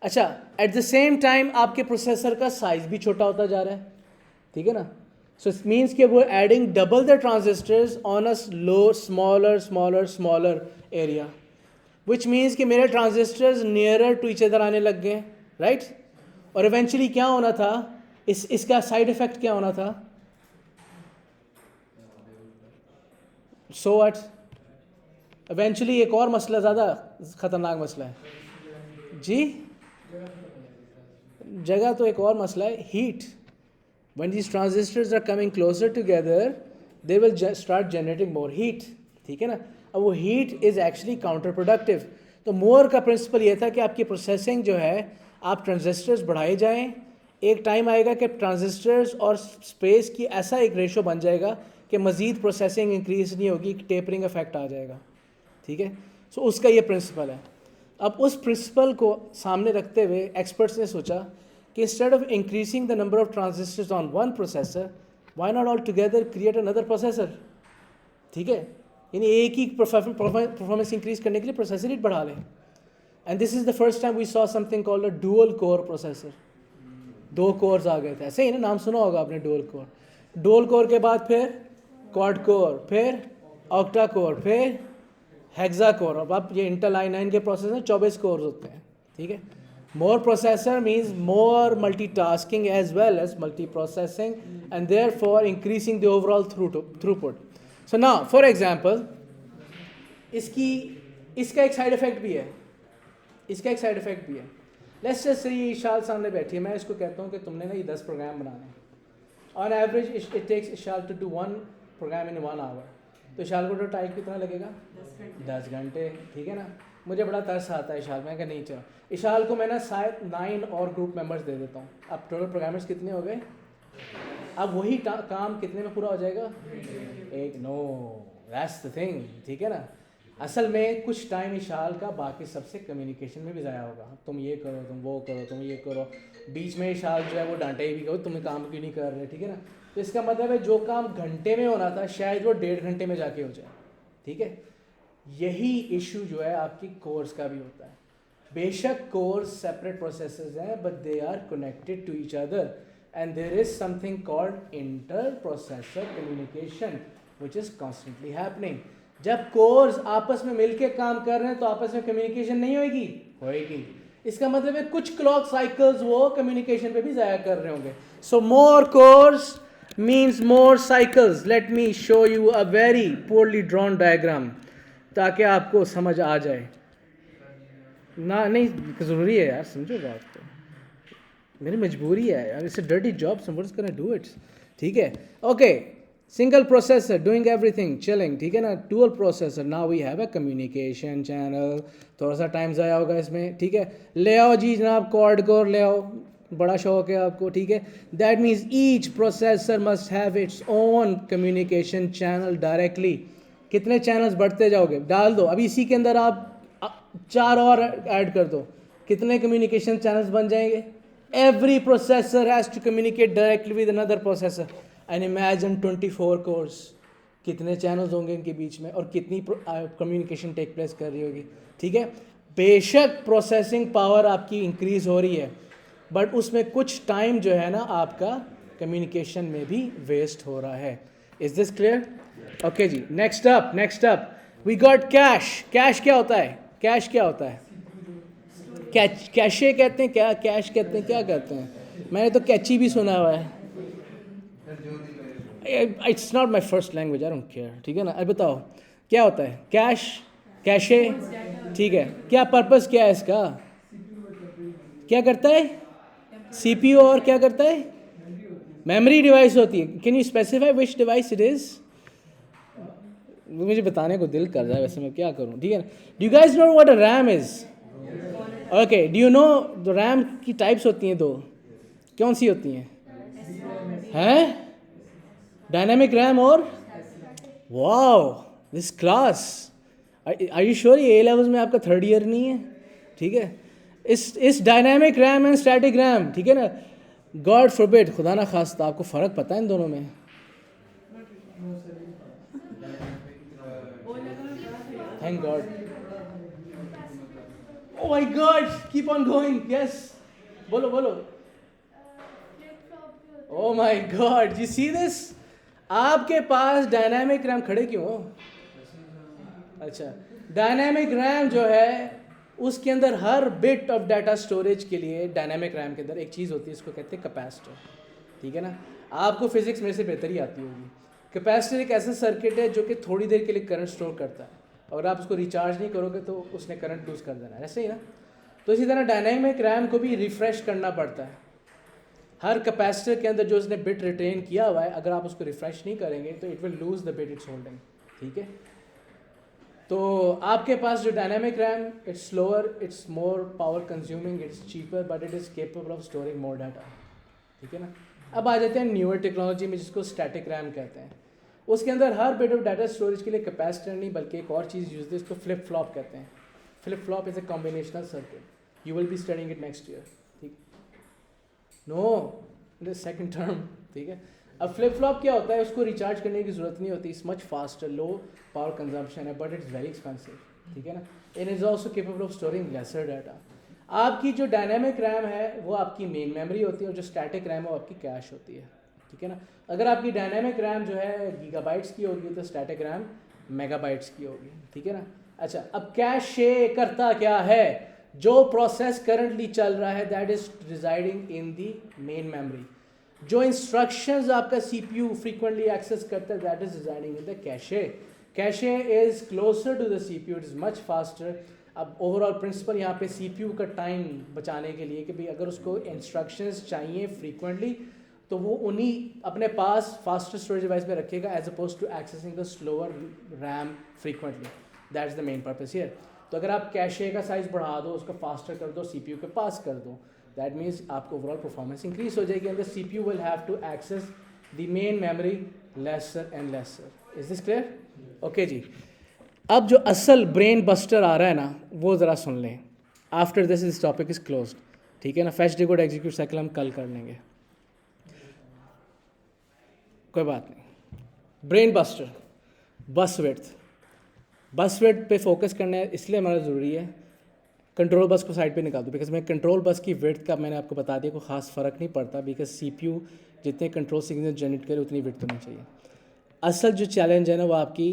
अच्छा, एट द सेम टाइम आपके प्रोसेसर का साइज भी छोटा होता जा रहा है, ठीक है ना। सो इट मीन्स कि वो adding double the transistors on a smaller area, which means कि मेरे transistors nearer to each other आने लग गए, राइट। और इवेंचुअली क्या होना था, इसका साइड इफेक्ट क्या होना था, सो व्हाट, इवेंचुअली एक और मसला ज़्यादा ख़तरनाक मसला है जी, जगह तो एक और मसला है, heat. When these transistors are coming closer together, they will start generating more heat, ठीक है ना। अब वो heat is actually counterproductive। तो मोर का प्रिंसिपल ये था कि आपकी प्रोसेसिंग जो है, आप ट्रांजिस्टर्स बढ़ाए जाएं, एक टाइम आएगा कि ट्रांजिस्टर्स और स्पेस की ऐसा एक रेशो बन जाएगा कि मज़ीद प्रोसेसिंग इंक्रीज नहीं होगी, टेपरिंग इफेक्ट आ जाएगा, ठीक है। सो उसका ये प्रिंसिपल है। अब उस प्रिंसिपल को सामने रखते हुए एक्सपर्ट्स ने सोचा कि instead of increasing the number of transistors on one processor, why not all together create another processor, ठीक है। यानी एक ही परफॉर्मेंस इंक्रीज करने के लिए प्रोसेसर ही बढ़ा लें। And this is the first time we saw something called a dual core processor. दो कोर्स आ गए थे, ऐसे ही ना, नाम सुना होगा आपने डुअल कोर। डुअल कोर के बाद फिर क्वाड कोर, फिर ऑक्टा कोर, फिर हेक्सा कोर। अब ये इंटेल i9 के प्रोसेसर 24 कोर्स होते हैं, ठीक है। More processor means more multitasking as well as multiprocessing, and therefore increasing the overall throughput. So now, for example, इसका एक साइड इफेक्ट भी है, Let's just say ये इशाल सामने बैठी है, मैं इसको कहता हूँ कि तुमने ना ये 10 प्रोग्राम बनाने हैं। On average it takes Ishal to do one program in 1 hour। तो इशाल को तो टाइम कितना लगेगा, 10 घंटे, ठीक है ना। मुझे बड़ा तरस आता है इशाल, मैं कहा नहीं चलो इशाल को मैं ना शायद 9 और ग्रुप मेंबर्स दे देता हूँ। अब टोटल प्रोग्रामर्स कितने हो गए, अब वही काम कितने में पूरा हो जाएगा, एक। नो, दैट्स द थिंग, ठीक है ना। असल में कुछ टाइम इशाल का बाकी सबसे कम्युनिकेशन में भी ज़ाया होगा, तुम ये करो, तुम वो करो, तुम ये करो। बीच में इशाल जो है वो डांटे भी करो, तुम्हें काम क्यों नहीं कर रहे, ठीक है ना। तो इसका मतलब है जो काम घंटे में होना था शायद वो 1.5 घंटे में जाके हो जाए, ठीक है। यही इशू जो है आपकी कोर्स का भी होता है। बेशक कोर्स सेपरेट प्रोसेसेस हैं, but they are connected to each other, and there is something called inter processor communication which is constantly happening. जब कोर्स आपस में मिलके काम कर रहे हैं तो आपस में कम्युनिकेशन नहीं होएगी। इसका मतलब है कुछ क्लॉक साइकिल्स वो कम्युनिकेशन पे भी ज़ाया कर रहे होंगे। सो more course means more cycles. Let me show you a very poorly drawn diagram ताकि आपको समझ आ जाए ना। नहीं ज़रूरी है यार, समझो बात को, मेरी मजबूरी है यार, it's a dirty job, somebody's gonna do it, ठीक है। Okay, single processor doing everything chilling, ठीक है ना। Dual processor, now we have a communication channel, थोड़ा सा टाइम ज़ाया होगा इसमें, ठीक है। ले आओ जी जनाब क्वाड कोर ले आओ, बड़ा शौक है आपको, ठीक है। That means each processor must have its own communication channel directly. कितने चैनल्स बढ़ते जाओगे, डाल दो अभी इसी के अंदर, आप 4 और ऐड कर दो, कितने कम्युनिकेशन चैनल्स बन जाएंगे। Every processor has to communicate directly with another processor, and imagine 24 cores, कितने चैनल्स होंगे इनके बीच में और कितनी कम्युनिकेशन टेक प्लेस कर रही होगी, ठीक है। बेशक प्रोसेसिंग पावर आपकी इंक्रीज हो रही है, बट उसमें कुछ टाइम जो है ना आपका कम्युनिकेशन में भी वेस्ट हो रहा है। Is this clear? ओके जी, next up we got cache. Cache क्या होता है, कैशे कहते हैं क्या, कैश कहते हैं, क्या कहते हैं, मैंने तो कैची भी सुना हुआ है। It's not my first language, I don't care, ठीक है ना। अब बताओ क्या होता है कैशे, ठीक है। क्या पर्पस क्या है इसका, क्या करता है, CPU और क्या करता है, मेमोरी डिवाइस होती है। Can you specify which device it is? मुझे बताने को दिल कर रहा है, वैसे मैं क्या करूँ, ठीक है ना. Do you guys know what a RAM is? Okay, do you know the RAM की टाइप्स होती हैं दो, कौन सी होती हैं? डायनामिक रैम और wow this class, are you sure ये ए लेवल्स में आपका थर्ड ईयर नहीं है? ठीक है, इस dynamic RAM and static RAM, ठीक है ना, गॉड फॉरबिड, खुदा ना खास्ता, आपको फ़र्क पता है इन दोनों में? Thank God. Oh my God! Keep on going. Yes. बोलो बोलो. Oh my God! You see this? आपके पास डायनामिक रैम खड़े क्यों हो? अच्छा, डायनामिक रैम जो है उसके अंदर हर बिट ऑफ डाटा स्टोरेज के लिए डायनामिक रैम के अंदर एक चीज़ होती है, इसको कहते हैं कैपेसिटर. ठीक है ना, आपको फिजिक्स मेरे से बेहतर ही आती होगी. कैपेसिटर एक ऐसा सर्किट है जो कि थोड़ी देर के लिए करंट स्टोर करता है, अगर आप उसको रिचार्ज नहीं करोगे तो उसने करंट लूज कर देना है, ऐसे ही ना. तो इसी तरह डायनामिक रैम को भी रिफ्रेश करना पड़ता है. हर कैपेसिटर के अंदर जो उसने बिट रिटेन किया हुआ है, अगर आप उसको रिफ्रेश नहीं करेंगे तो it will lose the bit it's holding. ठीक है, तो आपके पास जो dynamic RAM, it's slower, it's more power consuming, it's cheaper, but it is capable of storing more data. ठीक है ना. अब आ जाते हैं न्यूअर टेक्नोलॉजी में, जिसको स्टैटिक रैम कहते हैं. उसके अंदर हर बिट ऑफ डाटा स्टोरेज के लिए कैपेसिटर नहीं बल्कि एक और चीज़ यूज होती है, इसको फ्लिप फ्लॉप कहते हैं. Flip flop is a combinational circuit. You will be studying it next year. ठीक, नो द सेकंड टर्म. ठीक है, अब फ्लिप फ्लॉप क्या होता है, उसको रिचार्ज करने की ज़रूरत नहीं होती, it's much faster, low power consumption है, बट इट्स वेरी एक्सपेंसिव. ठीक है ना. It is also capable of storing lesser data. आपकी जो डायनामिक रैम है वो आपकी मेन मेमोरी होती है, और जो स्टैटिक रैम है वो आपकी कैश होती है. ठीक है ना. अगर आपकी डायनामिक रैम जो है गीगाबाइट्स की होगी तो स्टैटिक रैम मेगाबाइट्स की होगी. ठीक है ना. अच्छा, अब कैशे करता क्या है, जो प्रोसेस करंटली चल रहा है that is residing in the main memory. जो इंस्ट्रक्शंस आपका सीपीयू फ्रीक्वेंटली एक्सेस करता है that is residing in the cache. Cache is closer to the CPU, it is much faster. अब ओवरऑल प्रिंसिपल यहाँ पे सीपीयू का टाइम बचाने के लिए कि भाई अगर उसको इंस्ट्रक्शंस चाहिए फ्रीक्वेंटली तो वो उन्हीं अपने पास फास्टर स्टोरेज डिवाइस में रखेगा as oppose to accessing the slower RAM frequently. That is the main purpose here. तो अगर आप कैशे का साइज बढ़ा दो, उसको फास्टर कर दो, सीपीयू के पास कर दो, दैट मीन्स आपको ओवरऑल परफॉर्मेंस इंक्रीज हो जाएगी and the CPU will have to access the main memory lesser and lesser. Is this clear? Okay जी. अब जो असल ब्रेन बस्टर आ रहा है ना वो ज़रा सुन लें. After this topic is close. ठीक है ना. फेच डिकोड एग्जीक्यूट साइकिल हम कल कर लेंगे, कोई बात नहीं. ब्रेन बस्टर, बस विड्थ. बस विड्थ पे फोकस करना है इसलिए हमारा ज़रूरी है. कंट्रोल बस को साइड पे निकाल दो, बिकॉज मैं कंट्रोल बस की विड्थ का मैंने आपको बता दिया, कोई ख़ास फ़र्क नहीं पड़ता, बिकॉज सीपीयू जितने कंट्रोल सिग्नल जनरेट करे उतनी विड्थ होनी चाहिए. असल जो चैलेंज है ना वो आपकी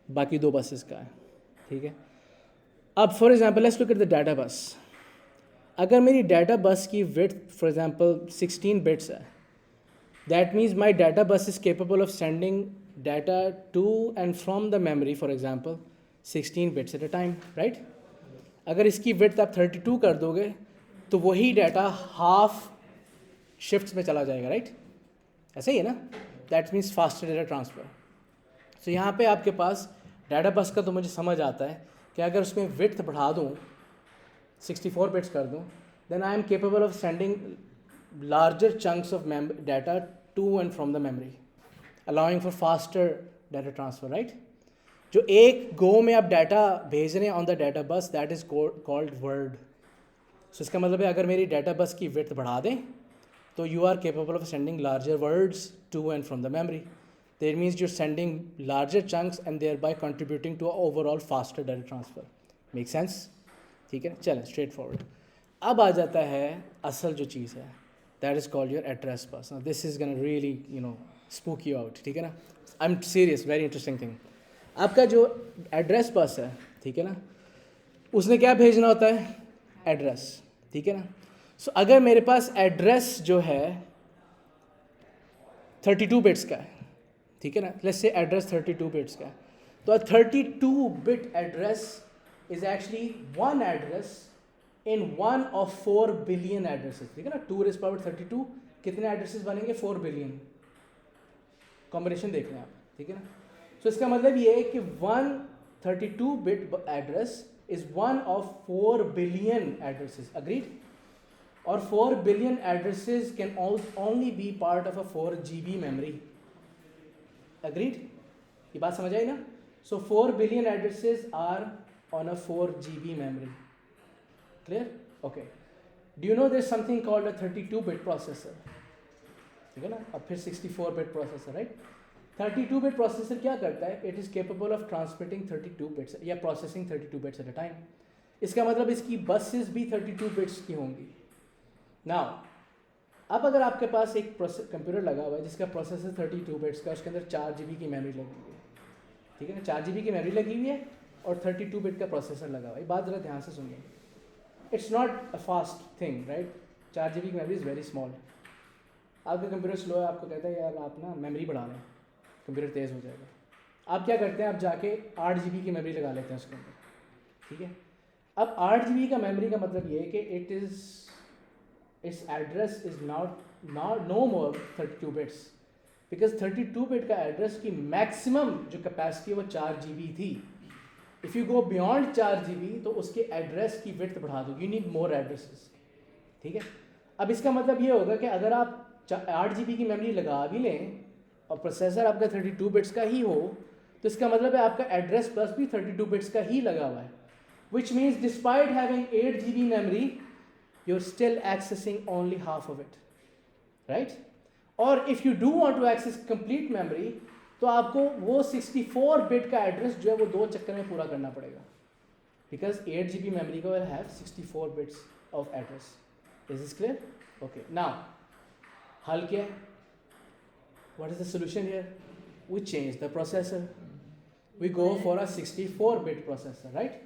बाकी दो बसेस का है. ठीक है. अब for example let's look at the data bus. अगर मेरी डाटा बस की विड्थ फॉर एग्जांपल 16 बिट्स है, that means my data bus is capable of sending data to and from the memory for example 16 bits at a time, right. अगर इसकी width आप 32 कर दोगे तो वही डाटा हाफ शिफ्ट्स में चला जाएगा, राइट. ऐसा ही है ना. That means faster data transfer. तो यहाँ पे आपके पास डाटा बस का तो मुझे समझ आता है कि अगर उसमें विड्थ बढ़ा दूँ 64 बिट्स कर दूँ, then I am capable of sending larger chunks of data to and from the memory, allowing for faster data transfer, right. जो एक गो में आप डाटा भेज रहे हैं on the data bus that is called word. So इसका मतलब है अगर मेरी डाटा बस की विड्थ बढ़ा दें तो you are capable of sending larger words to and from the memory. That means you're sending larger chunks and thereby contributing to an overall faster data transfer. Make sense? ठीक है. चलें straight forward. अब आ जाता है असल जो चीज़ है, that is called your address bus. This is gonna really spook you out. ठीक है ना. I am serious, very interesting thing. आपका जो एड्रेस बस है, ठीक है ना, उसने क्या भेजना होता है, एड्रेस. ठीक है ना. सो अगर मेरे पास एड्रेस जो है 32 बिट्स का है, ठीक है ना, लेट्स से एड्रेस 32 बिट्स का है, तो 32 bit address is actually one address in one of 4 billion addresses. ठीक है ना. 2 raised power 32 कितने एड्रेसेस बनेंगे, 4 बिलियन. कॉम्बिनेशन देख लें आप. ठीक है ना. सो इसका मतलब ये है कि 132 bit address is one of 4 billion addresses. Agreed? Or 4 billion addresses can only be part of a 4 GB memory. Agreed? ये बात समझ आई ना? So 4 billion addresses are on a 4 GB memory. Clear? Okay. Do you know there's something called a 32-bit processor? ठीक है ना? अब फिर 64-bit processor, right? 32-bit processor क्या करता है? It is capable of transmitting 32 bits या processing 32 bits at a time. इसका मतलब इसकी buses भी 32 bits की होंगी. Now, अब अगर आपके पास एक कंप्यूटर लगा हुआ है जिसका प्रोसेसर 32 बिट्स का, उसके अंदर 4 GB की मेमोरी लगी हुई है, ठीक है ना, 4 GB की मेमोरी लगी हुई है और 32 बिट का प्रोसेसर लगा हुआ है. ये बात ज़रा ध्यान से सुनिए. It's not a fast thing, right? 4 GB की मेमोरी इज़ वेरी स्मॉल. आपका कंप्यूटर स्लो है, आपको कहता है यार आप ना मेमोरी बढ़ा लें, कंप्यूटर तेज़ हो जाएगा. आप क्या करते हैं, आप जाके 8 GB की मेमोरी लगा लेते हैं उसके अंदर, ठीक है. अब 8 GB का मेमोरी का मतलब ये है कि its address is no more 32 bits, because 32 bit का एड्रेस की मैक्सिमम जो कैपेसिटी है वो 4 GB थी. If you go beyond 4 GB तो उसके एड्रेस की विड्थ बढ़ा दो, यू नीड मोर एड्रेसेस, ठीक है. अब इसका मतलब ये होगा कि अगर आप 8 GB की मेमोरी लगा भी लें और प्रोसेसर आपका 32 बिट्स का ही हो, तो इसका मतलब है आपका एड्रेस बस भी 32 बिट्स का ही लगा हुआ है. Which means despite having 8 GB memory, you're still accessing only half of it, right? Or if you do want to access complete memory, तो आपको वो 64 बिट का एड्रेस जो है वो 2 चक्कर में पूरा करना पड़ेगा, because 8 GB memory will have 64 bits of address. Is this clear? Okay. Now, हल क्या है? What is the solution here? We change the processor. We go for a 64 bit processor, right?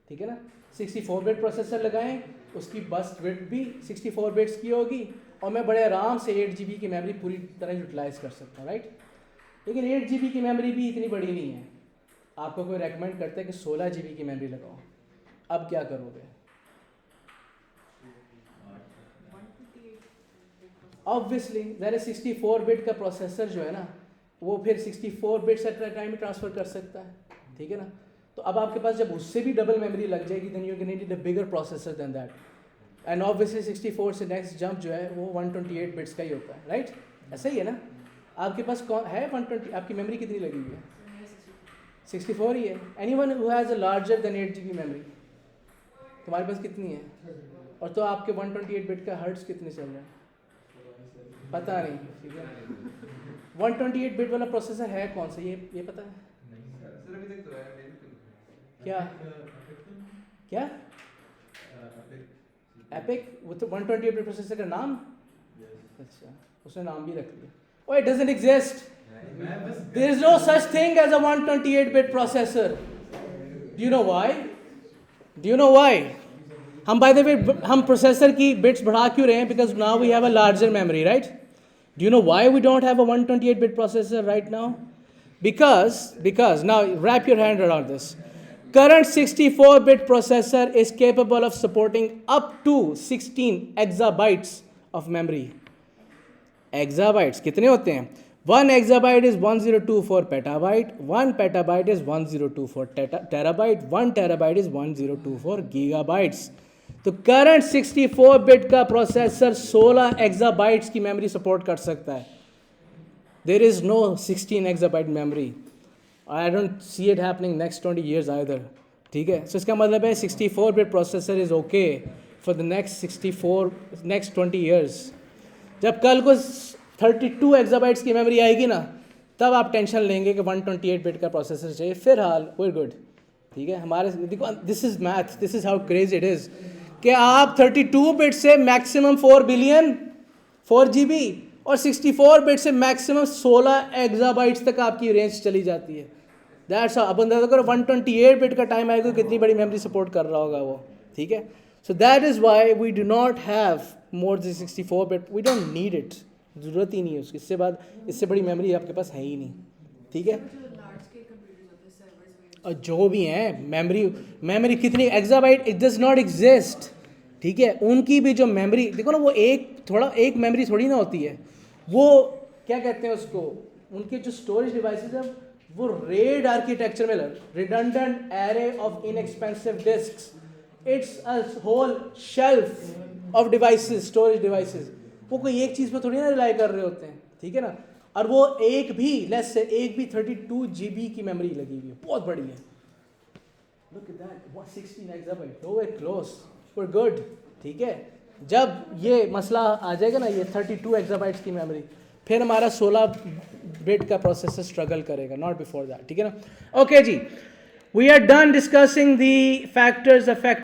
ठीक है ना. 64 बिट प्रोसेसर लगाएं, उसकी बस width भी 64 बिट्स की होगी और मैं बड़े आराम से 8 GB की मेमोरी पूरी तरह यूटिलाइज कर सकता हूँ, राइट. लेकिन 8 GB की मेमोरी भी इतनी बड़ी नहीं है. आपको कोई रेकमेंड करता है कि 16 GB की मेमोरी लगाओ. अब क्या करोगे? ऑब्वियसली ज़रा 64 बिट का प्रोसेसर जो है ना वो फिर 64 bits at a time transfer कर सकता है, ठीक है ना. तो अब आपके पास जब उससे भी डबल मेमोरी लग जाएगी, then you can need a bigger processor than that. And obviously 64 से नेक्स्ट जंप जो है वो 128 बिट्स का ही होता है, राइट? ऐसा ही है ना. आपके पास कौन है 120? आपकी मेमोरी कितनी लगी हुई है? 64 ही है. Anyone who has a larger than 8 GB memory? तुम्हारे पास कितनी है? और तो आपके 128 बिट का हर्ट्स कितने चल रहे हैं? पता नहीं, ठीक है. 128 बिट वाला प्रोसेसर है कौन सा, ये पता है क्या? क्या एपिक? वो तो 128 बिट प्रोसेसर का नाम? अच्छा, उसने नाम भी रख लिया. Oh, it doesn't exist. There is no such thing as a 128 bit processor. Do you know why? Do you know why? हम by the way हम प्रोसेसर की बिट्स बढ़ा क्यों रहे हैं? Because now we have a larger memory, right? Do you know why we don't have a 128 bit processor right now? Because now wrap your hand around this. Current 64 bit processor is capable of supporting up to 16 exabytes of memory. Exabytes कितने होते हैं? 1 exabyte is 1024 petabyte, 1 petabyte is 1024 terabyte, 1 terabyte is 1024 gigabytes. तो current 64 bit का processor 16 exabytes की memory support कर सकता है. There is no 16 exabyte memory. I don't see it happening next 20 years either. ठीक है. So इसका मतलब है 64 bit processor is okay for the next 20 years. जब कल को 32 exabytes की मेमोरी आएगी ना, तब आप टेंशन लेंगे कि 128 बिट का प्रोसेसर चाहिए. फिलहाल we're good. ठीक है. हमारे देखो, this is math, this is how crazy it is कि आप 32 बिट से मैक्सिमम 4 बिलियन 4 GB और 64 बिट से मैक्सिमम 16 exabytes तक आपकी रेंज चली जाती है. दैट्स अब अंदाजा करो 128 बिट का टाइम आएगा कितनी बड़ी मेमोरी सपोर्ट कर रहा होगा वो, ठीक है. So that is why we do not have more than 64 bit. We don't need it, ज़रूरत ही नहीं है उसकी. इससे बड़ी मेमोरी आपके पास है ही नहीं, ठीक है. और जो भी हैं मेमोरी कितनी exabyte, it does not exist, ठीक है. उनकी भी जो मेमोरी देखो ना, वो एक मेमोरी थोड़ी ना होती है. वो क्या कहते हैं उसको, उनके जो स्टोरेज डिवाइसेस हैं वो रेड आर्किटेक्चर में redundant array of inexpensive disks, it's a whole shelf of devices, storage devices. वो कोई एक चीज़ पे थोड़ी ना रिलाई कर रहे होते हैं, ठीक है ना। और वो एक भी लेस से एक भी 32 GB की मेमोरी लगी हुई है, बहुत बड़ी है। Look at that, 116 exabyte, no way close, we're good, ठीक है। जब ये मसला आ जाएगा ना, ये 32 exabytes की मेमोरी, फिर हमारा 16 बिट का प्रोसेसर स्ट्रगल करेगा, नॉट बिफोर दैट, ठीक है ना। ओके जी, we are done discussing the factors affect